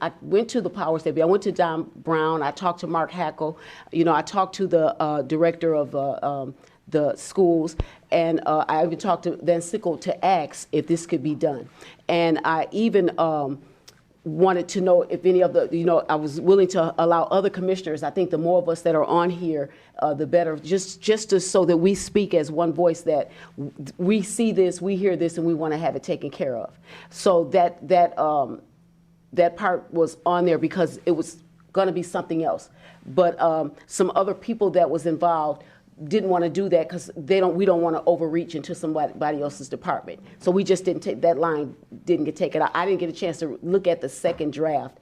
to the powers that be. I went to Don Brown. I talked to Mark Hackle. I talked to the director of the schools, and I even talked to Van Sickle to ask if this could be done. And I even wanted to know if any of the, I was willing to allow other commissioners. I think the more of us that are on here, the better, just so that we speak as one voice, that we see this, we hear this, and we want to have it taken care of. So that part was on there because it was going to be something else. But some other people that was involved didn't want to do that because we don't want to overreach into somebody else's department. So we just didn't take that line, didn't get taken out. I didn't get a chance to look at the second draft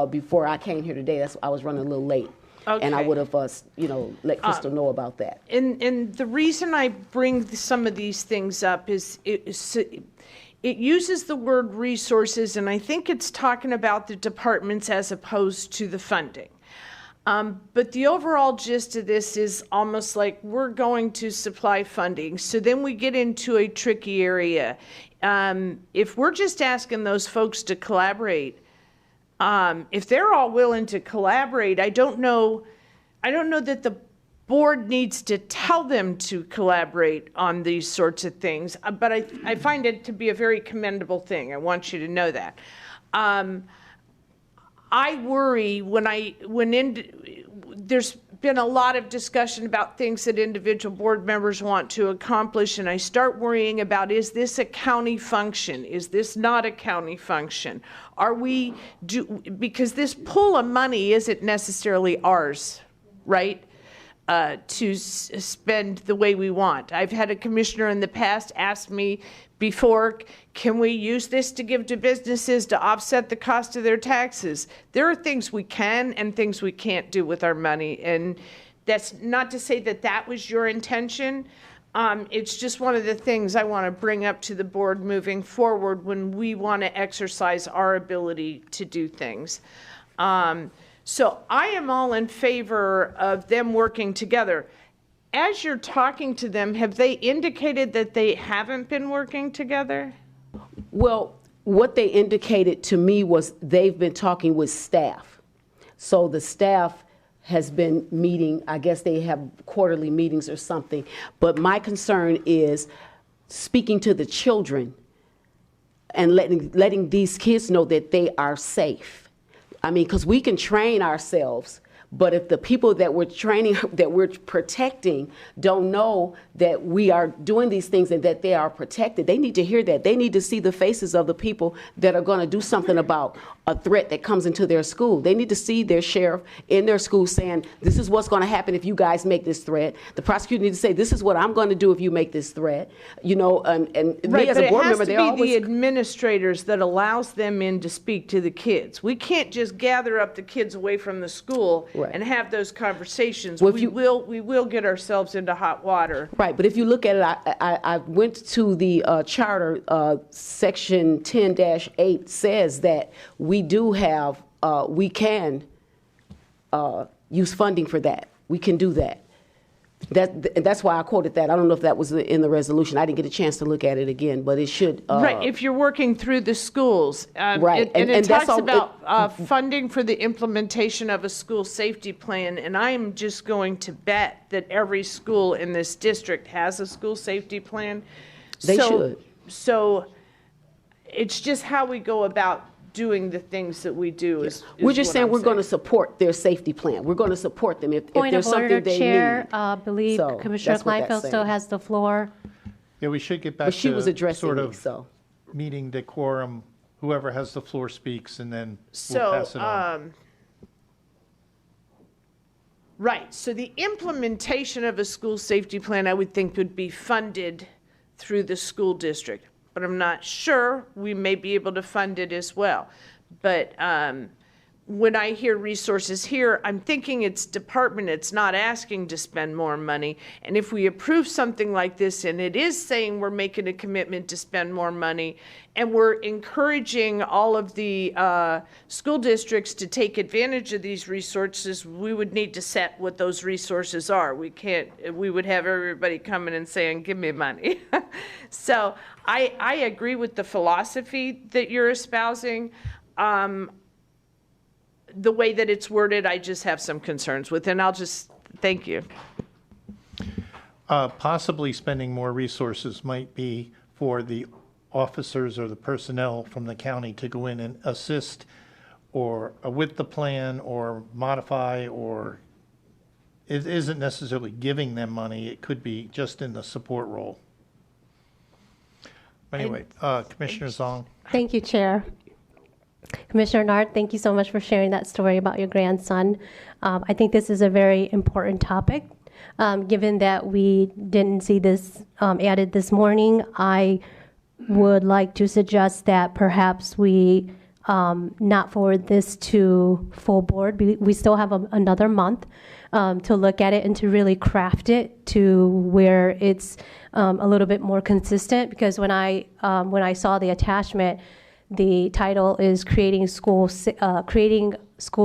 before I came here today. I was running a little late. Okay. And I would have, let Crystal know about that. And the reason I bring some of these things up is it uses the word resources, and I think it's talking about the departments as opposed to the funding. But the overall gist of this is almost like we're going to supply funding. So then we get into a tricky area. If we're just asking those folks to collaborate, if they're all willing to collaborate, I don't know that the board needs to tell them to collaborate on these sorts of things. But I find it to be a very commendable thing. I want you to know that. I worry there's been a lot of discussion about things that individual board members want to accomplish, and I start worrying about, is this a county function? Is this not a county function? Because this pool of money isn't necessarily ours, right? To spend the way we want. I've had a commissioner in the past ask me before, can we use this to give to businesses to offset the cost of their taxes? There are things we can and things we can't do with our money. And that's not to say that that was your intention. It's just one of the things I want to bring up to the board moving forward when we want to exercise our ability to do things. So I am all in favor of them working together. As you're talking to them, have they indicated that they haven't been working together? Well, what they indicated to me was they've been talking with staff. So the staff has been meeting, I guess they have quarterly meetings or something. But my concern is speaking to the children and letting these kids know that they are safe. I mean, because we can train ourselves, But if the people that we're training, that we're protecting, don't know that we are doing these things and that they are protected, they need to hear that. They need to see the faces of the people that are going to do something about a threat that comes into their school. They need to see their sheriff in their school saying, this is what's going to happen if you guys make this threat. The prosecutor needs to say, this is what I'm going to do if you make this threat. You know, and right, me as a board member, but it has to be the administrators that allows them in to speak to the kids. We can't just gather up the kids away from the school and have those conversations. Well, we will get ourselves into hot water. Right, but if you look at it, I went to the charter, section 10-8 says that we do have, we can use funding for that. We can do that. That's why I quoted that. I don't know if that was in the resolution. I didn't get a chance to look at it again, but it should. Right, if you're working through the schools. Right. And it that's talks about funding for the implementation of a school safety plan, and I'm just going to bet that every school in this district has a school safety plan. They should. So it's just how we go about doing the things that we do. We're just saying we're going to support their safety plan. We're going to support them if Point there's of order, something they Chair. need. I believe So, Commissioner that's what that's Kleinfeld still saying. has the floor. Yeah, we should get back But she to was addressing sort me, of so. meeting decorum. Whoever has the floor speaks, and then we'll So, pass it on. right, so the implementation of a school safety plan, I would think, would be funded through the school district, but I'm not sure. We may be able to fund it as well. But when I hear resources here, I'm thinking it's department, it's not asking to spend more money. And if we approve something like this, and it is saying we're making a commitment to spend more money, and we're encouraging all of the school districts to take advantage of these resources, we would need to set what those resources are. We would have everybody coming and saying, give me money. So I agree with the philosophy that you're espousing. The way that it's worded, I just have some concerns with, and I'll just, thank you. Possibly spending more resources might be for the officers or the personnel from the county to go in and assist or with the plan or modify, or it isn't necessarily giving them money. It could be just in the support role. Anyway, Commissioner Zong. Thank you, Chair. Commissioner Nard, thank you so much for sharing that story about your grandson. I think this is a very important topic. Given that we didn't see this added this morning, I would like to suggest that perhaps we not forward this to full board. We still have another month to look at it and to really craft it to where it's a little bit more consistent. Because when I saw the attachment, the title is creating school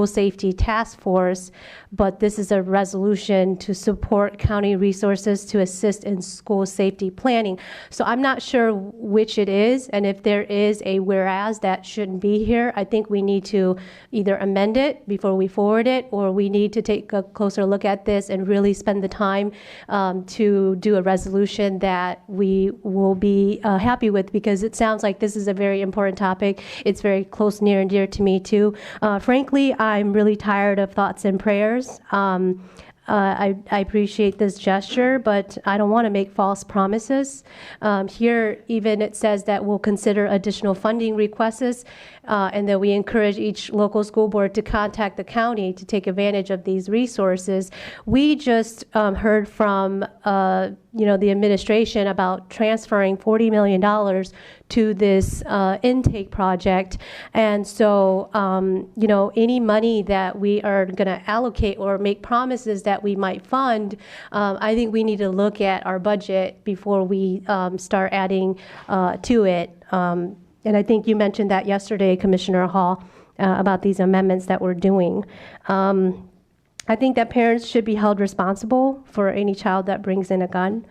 safety task force, but this is a resolution to support county resources to assist in school safety planning. So I'm not sure which it is, and if there is a whereas that shouldn't be here, I think we need to either amend it before we forward it, or we need to take a closer look at this and really spend the time to do a resolution that we will be happy with, because it sounds like this is a very important topic. It's very close, near and dear to me too. Frankly, I'm really tired of thoughts and prayers. I appreciate this gesture, but I don't want to make false promises. Here, even it says that we'll consider additional funding requests, and that we encourage each local school board to contact the county to take advantage of these resources. We just heard from the administration about transferring $40 million to this intake project, and so any money that we are going to allocate or make promises that we might fund, I think we need to look at our budget before we start adding to it. And I think you mentioned that yesterday, Commissioner Hall, about these amendments that we're doing. I think that parents should be held responsible for any child that brings in a gun.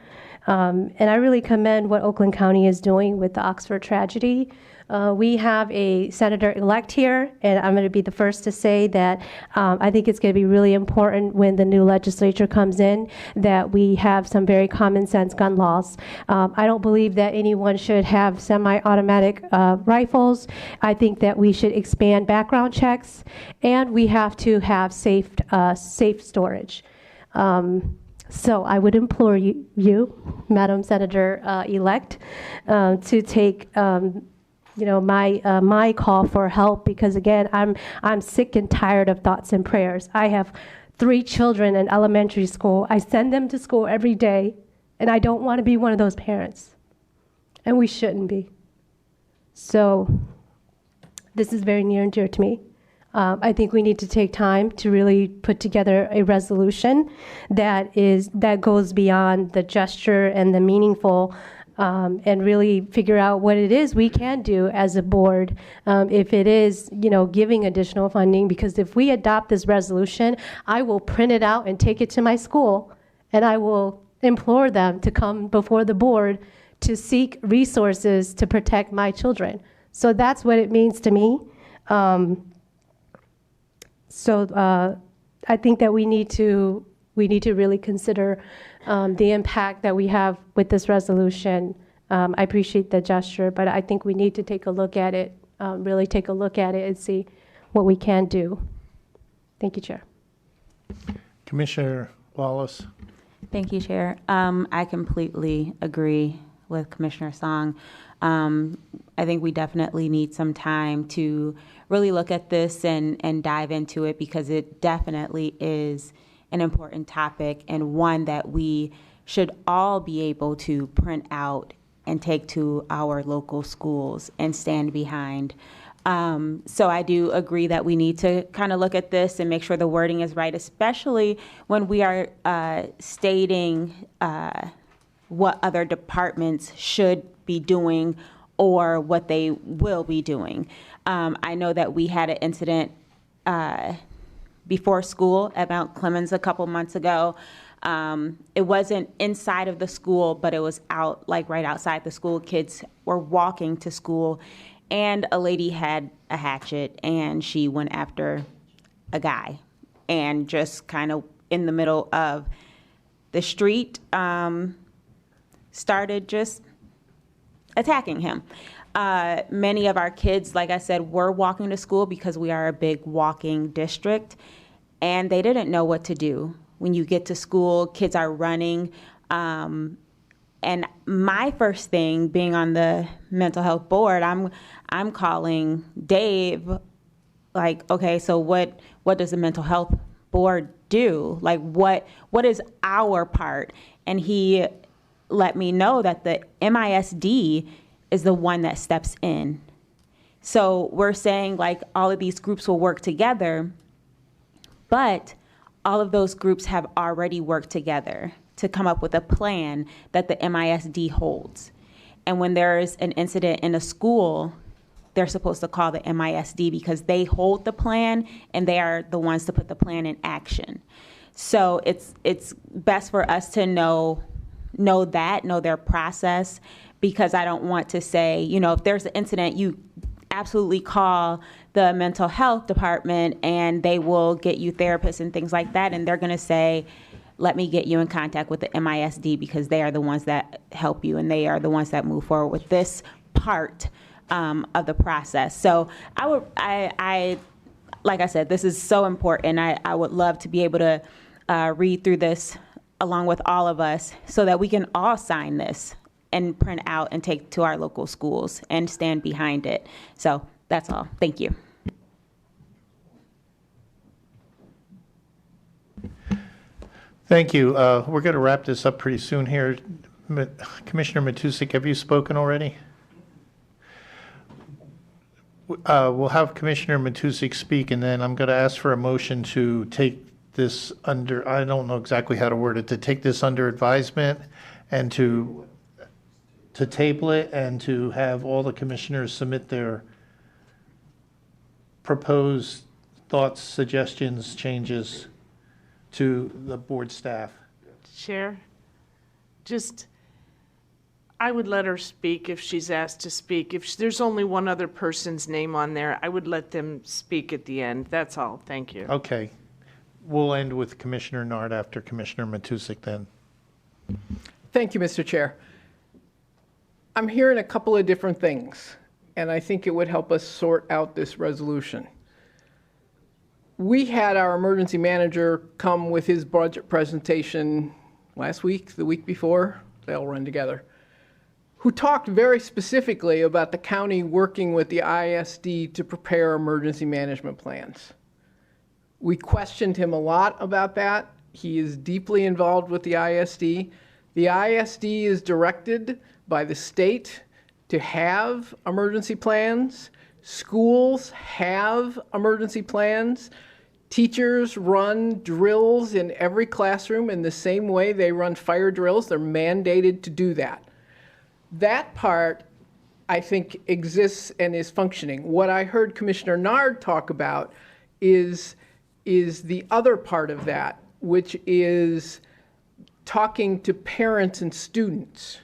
And I really commend what Oakland County is doing with the Oxford tragedy. We have a senator-elect here, and I'm going to be the first to say that I think it's going to be really important when the new legislature comes in that we have some very common sense gun laws. I don't believe that anyone should have semi-automatic rifles. I think that we should expand background checks, and we have to have safe storage. So I would implore you, Madam Senator-elect, to take my call for help, because again, I'm sick and tired of thoughts and prayers. I have 3 children in elementary school. I send them to school every day, and I don't want to be one of those parents, and we shouldn't be. So this is very near and dear to me. I think we need to take time to really put together a resolution that goes beyond the gesture and the meaningful, and really figure out what it is we can do as a board. If it is, giving additional funding, because if we adopt this resolution, I will print it out and take it to my school, and I will implore them to come before the board to seek resources to protect my children. So that's what it means to me. So I think that we need to really consider the impact that we have with this resolution. I appreciate the gesture, but I think we need to take a look at it, really take a look at it and see what we can do. Thank you, Chair. Commissioner Wallace. Thank you, Chair. I completely agree with Commissioner Song. I think we definitely need some time to really look at this and dive into it, because it definitely is an important topic and one that we should all be able to print out and take to our local schools and stand behind. So I do agree that we need to kind of look at this and make sure the wording is right, especially when we are stating what other departments should be doing or what they will be doing. I know that we had an incident before school at Mount Clemens a couple months ago. It wasn't inside of the school, but it was out, like right outside the school. Kids were walking to school, and a lady had a hatchet, and she went after a guy, and just kind of in the middle of the street, started just attacking him. Many of our kids, like I said, were walking to school because we are a big walking district, and they didn't know what to do. When you get to school, kids are running. And my first thing, being on the mental health board, I'm calling Dave, like, okay, so what does the mental health board do? Like, what is our part? And he let me know that the MISD is the one that steps in. So we're saying, like, all of these groups will work together, but all of those groups have already worked together to come up with a plan that the MISD holds. And when there's an incident in a school, they're supposed to call the MISD because they hold the plan and they are the ones to put the plan in action. So it's best for us to know their process, because I don't want to say, if there's an incident, you absolutely call the mental health department and they will get you therapists and things like that. And they're going to say, let me get you in contact with the MISD because they are the ones that help you and they are the ones that move forward with this part of the process. So I like I said, this is so important. I would love to be able to read through this along with all of us so that we can all sign this and print out and take to our local schools and stand behind it. So that's all. Thank you. Thank you. We're going to wrap this up pretty soon here. Commissioner Matusik, have you spoken already? We'll have Commissioner Matusik speak, and then I'm going to ask for a motion to take this under, I don't know exactly how to word it, to take this under advisement and to table it and to have all the commissioners submit their proposed thoughts, suggestions, changes to the board staff. Chair, just I would let her speak if she's asked to speak. If there's only one other person's name on there, I would let them speak at the end. That's all. Thank you. Okay. We'll end with Commissioner Nard after Commissioner Matusik then. Thank you, Mr. Chair. I'm hearing a couple of different things, and I think it would help us sort out this resolution. We had our emergency manager come with his budget presentation last week, the week before, they all run together, who talked very specifically about the county working with the ISD to prepare emergency management plans. We questioned him a lot about that. He is deeply involved with the ISD. The ISD is directed by the state to have emergency plans. Schools have emergency plans. Teachers run drills in every classroom in the same way they run fire drills. They're mandated to do that. That part, I think, exists and is functioning. What I heard Commissioner Nard talk about is the other part of that, which is talking to parents and students,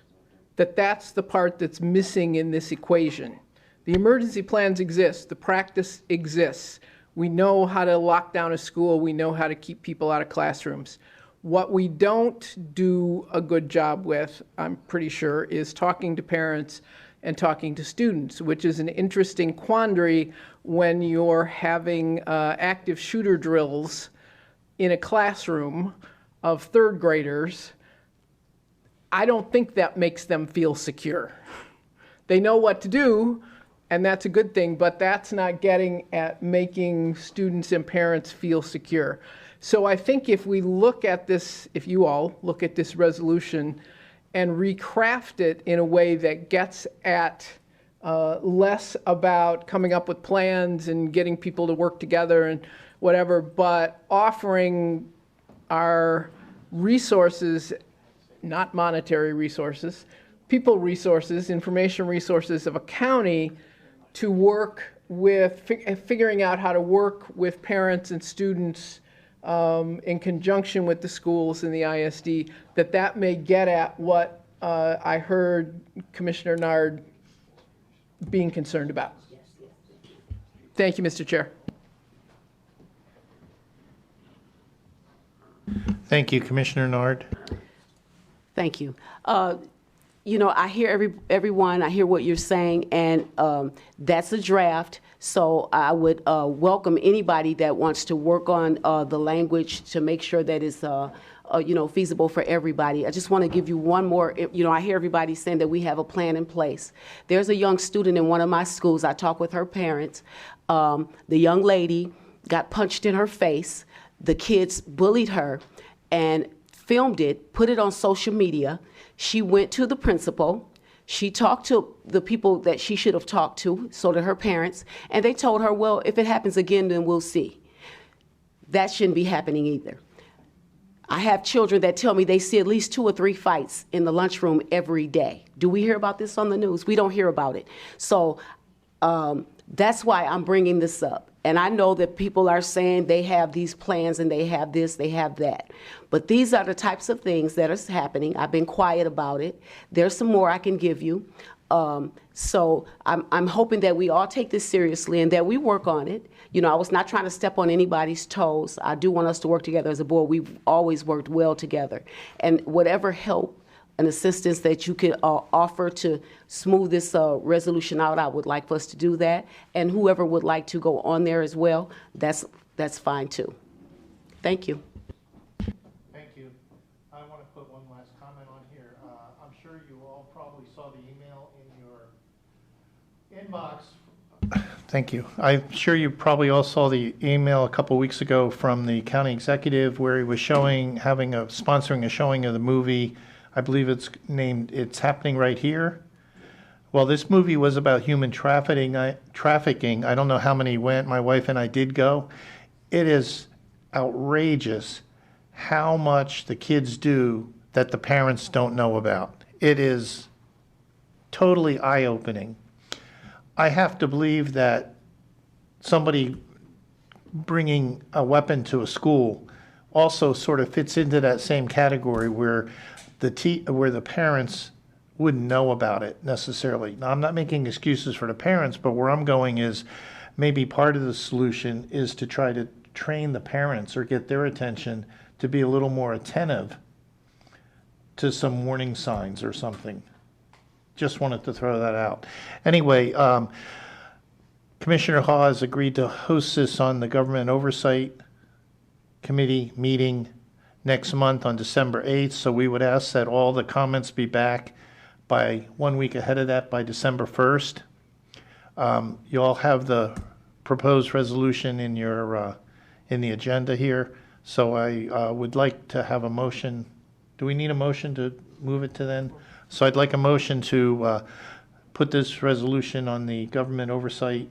that's the part that's missing in this equation. The emergency plans exist. The practice exists. We know how to lock down a school. We know how to keep people out of classrooms. What we don't do a good job with, I'm pretty sure, is talking to parents and talking to students, which is an interesting quandary when you're having active shooter drills in a classroom of third graders. I don't think that makes them feel secure. They know what to do, and that's a good thing, but that's not getting at making students and parents feel secure. So I think if we look at this, if you all look at this resolution and recraft it in a way that gets at less about coming up with plans and getting people to work together and whatever, but offering our resources, not monetary resources, people resources, information resources of a county to work with figuring out how to work with parents and students in conjunction with the schools and the ISD, that may get at what I heard Commissioner Nard being concerned about. Thank you, Mr. Chair. Thank you, Commissioner Nard. Thank you. You know, I hear everyone, I hear what you're saying, and that's a draft, so I would welcome anybody that wants to work on the language to make sure that it's, you know, feasible for everybody. I just want to give you one more, you know, I hear everybody saying that we have a plan in place. There's a young student in one of my schools, I talked with her parents. The young lady got punched in her face. The kids bullied her and filmed it, put it on social media. She went to the principal. She talked to the people that she should have talked to, so to her parents, and they told her, well, if it happens again, then we'll see. That shouldn't be happening either. I have children that tell me they see at least 2 or 3 fights in the lunchroom every day. Do we hear about this on the news? We don't hear about it. So that's why I'm bringing this up. And I know that people are saying they have these plans and they have this, they have that. But these are the types of things that are happening. I've been quiet about it. There's some more I can give you. So I'm hoping that we all take this seriously and that we work on it. You know, I was not trying to step on anybody's toes. I do want us to work together as a board. We've always worked well together. And whatever help and assistance that you could offer to smooth this resolution out, I would like for us to do that. And whoever would like to go on there as well, that's fine too. Thank you. Thank you. I want to put one last comment on here. I'm sure you all probably saw the email in your inbox. Thank you. I'm sure you probably all saw the email a couple weeks ago from the county executive where he was sponsoring a showing of the movie. I believe it's named It's Happening Right Here. Well, this movie was about human trafficking. I don't know how many went. My wife and I did go. It is outrageous how much the kids do that the parents don't know about. It is totally eye-opening. I have to believe that somebody bringing a weapon to a school also sort of fits into that same category where the parents wouldn't know about it necessarily. Now, I'm not making excuses for the parents, but where I'm going is maybe part of the solution is to try to train the parents or get their attention to be a little more attentive to some warning signs or something. Just wanted to throw that out. Anyway, Commissioner Haw has agreed to host this on the Government Oversight Committee meeting next month on December 8th, so we would ask that all the comments be back by 1 week ahead of that, by December 1st. You all have the proposed resolution in your in the agenda here, so I would like to have a motion. Do we need a motion to move it to then? So I'd like a motion to put this resolution on the Government Oversight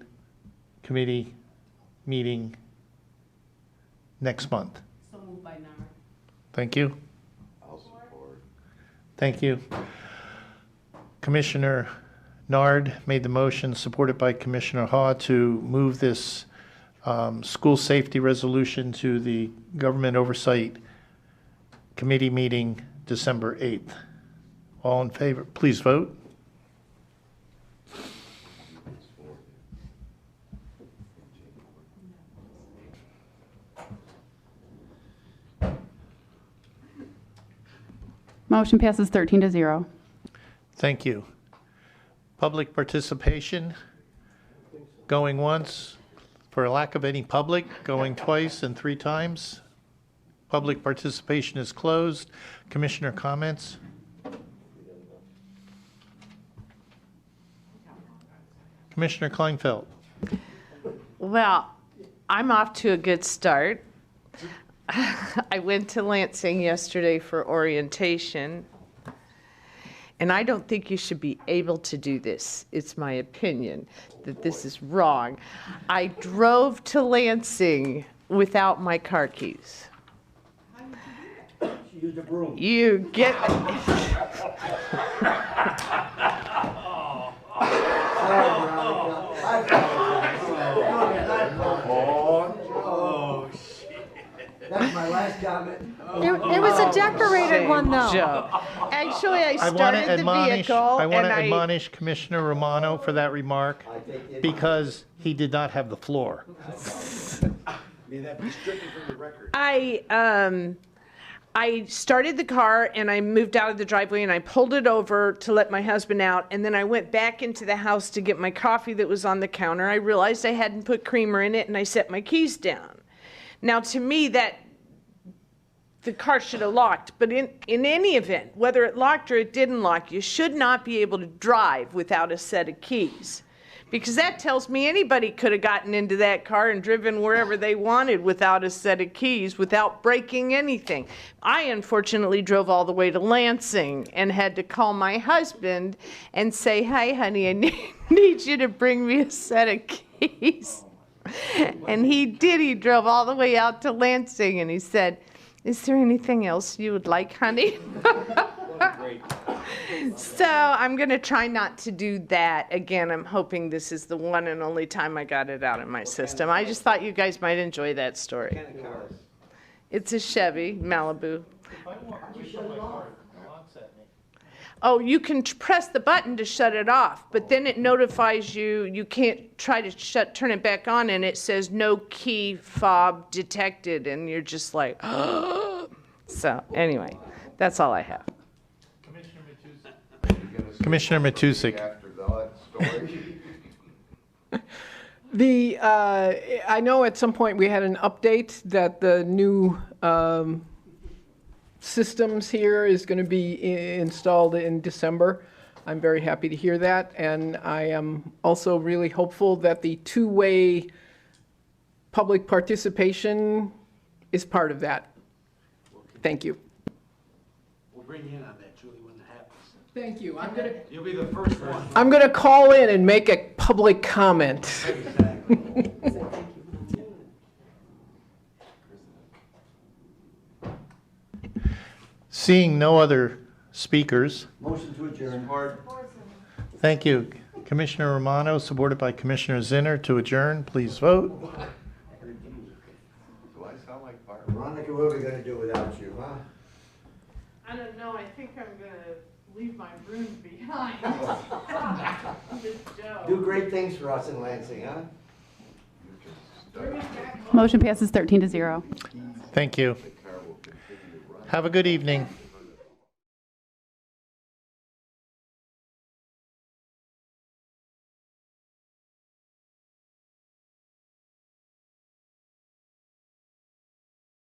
Committee meeting next month. So moved by Nara. Thank you. I'll support. Thank you. Commissioner Nard made the motion, supported by Commissioner Haw, to move this school safety resolution to the Government Oversight Committee meeting December 8th. All in favor, please vote. Motion passes 13-0. Thank you. Public participation, going once, for lack of any public, going twice and 3 times. Public participation is closed. Commissioner comments? Commissioner Kleinfeld. Well, I'm off to a good start. I went to Lansing yesterday for orientation, and I don't think you should be able to do this. It's my opinion that this is wrong. I drove to Lansing without my car keys. Use the broom. You get... That's my last comment. It was a decorated one, though. Actually, I I want started to the vehicle, and admonish Commissioner Romano for that remark because he did not have the floor. May that be stricken from the record. I started the car and I moved out of the driveway and I pulled it over to let my husband out, and then I went back into the house to get my coffee that was on the counter. I realized I hadn't put creamer in it and I set my keys down. Now, to me, that the car should have locked, but in any event, whether it locked or it didn't lock, you should not be able to drive without a set of keys. Because that tells me anybody could have gotten into that car and driven wherever they wanted without a set of keys, without breaking anything. I unfortunately drove all the way to Lansing and had to call my husband and say, "Hi, honey, I need you to bring me a set of keys." And he did. He drove all the way out to Lansing and he said, "Is there anything else you would like, honey?" So I'm going to try not to do that again. I'm hoping this is the one and only time I got it out of my system. I just thought you guys might enjoy that story. It's a Chevy Malibu. Oh, you can press the button to shut it off, but then it notifies you, you can't try to turn it back on, and it says no key fob detected, and you're just like, oh. So anyway, that's all I have. Commissioner Matusik. After that story. I know at some point we had an update that the new systems here is going to be installed in December. I'm very happy to hear that, and I am also really hopeful that the two-way public participation is part of that. Thank you. We'll bring you in on that, Julie, when that happens. Thank you. You'll be the first one. I'm going to call in and make a public comment. Seeing no other speakers. Motion to adjourn. Thank you. Commissioner Romano, supported by Commissioner Zinner, to adjourn. Please vote. Do I sound like fire? Veronica, what are we going to do without you, huh? I don't know. I think I'm going to leave my brooms behind. Do great things for us in Lansing, huh? Motion passes 13-0. Thank you. Have a good evening.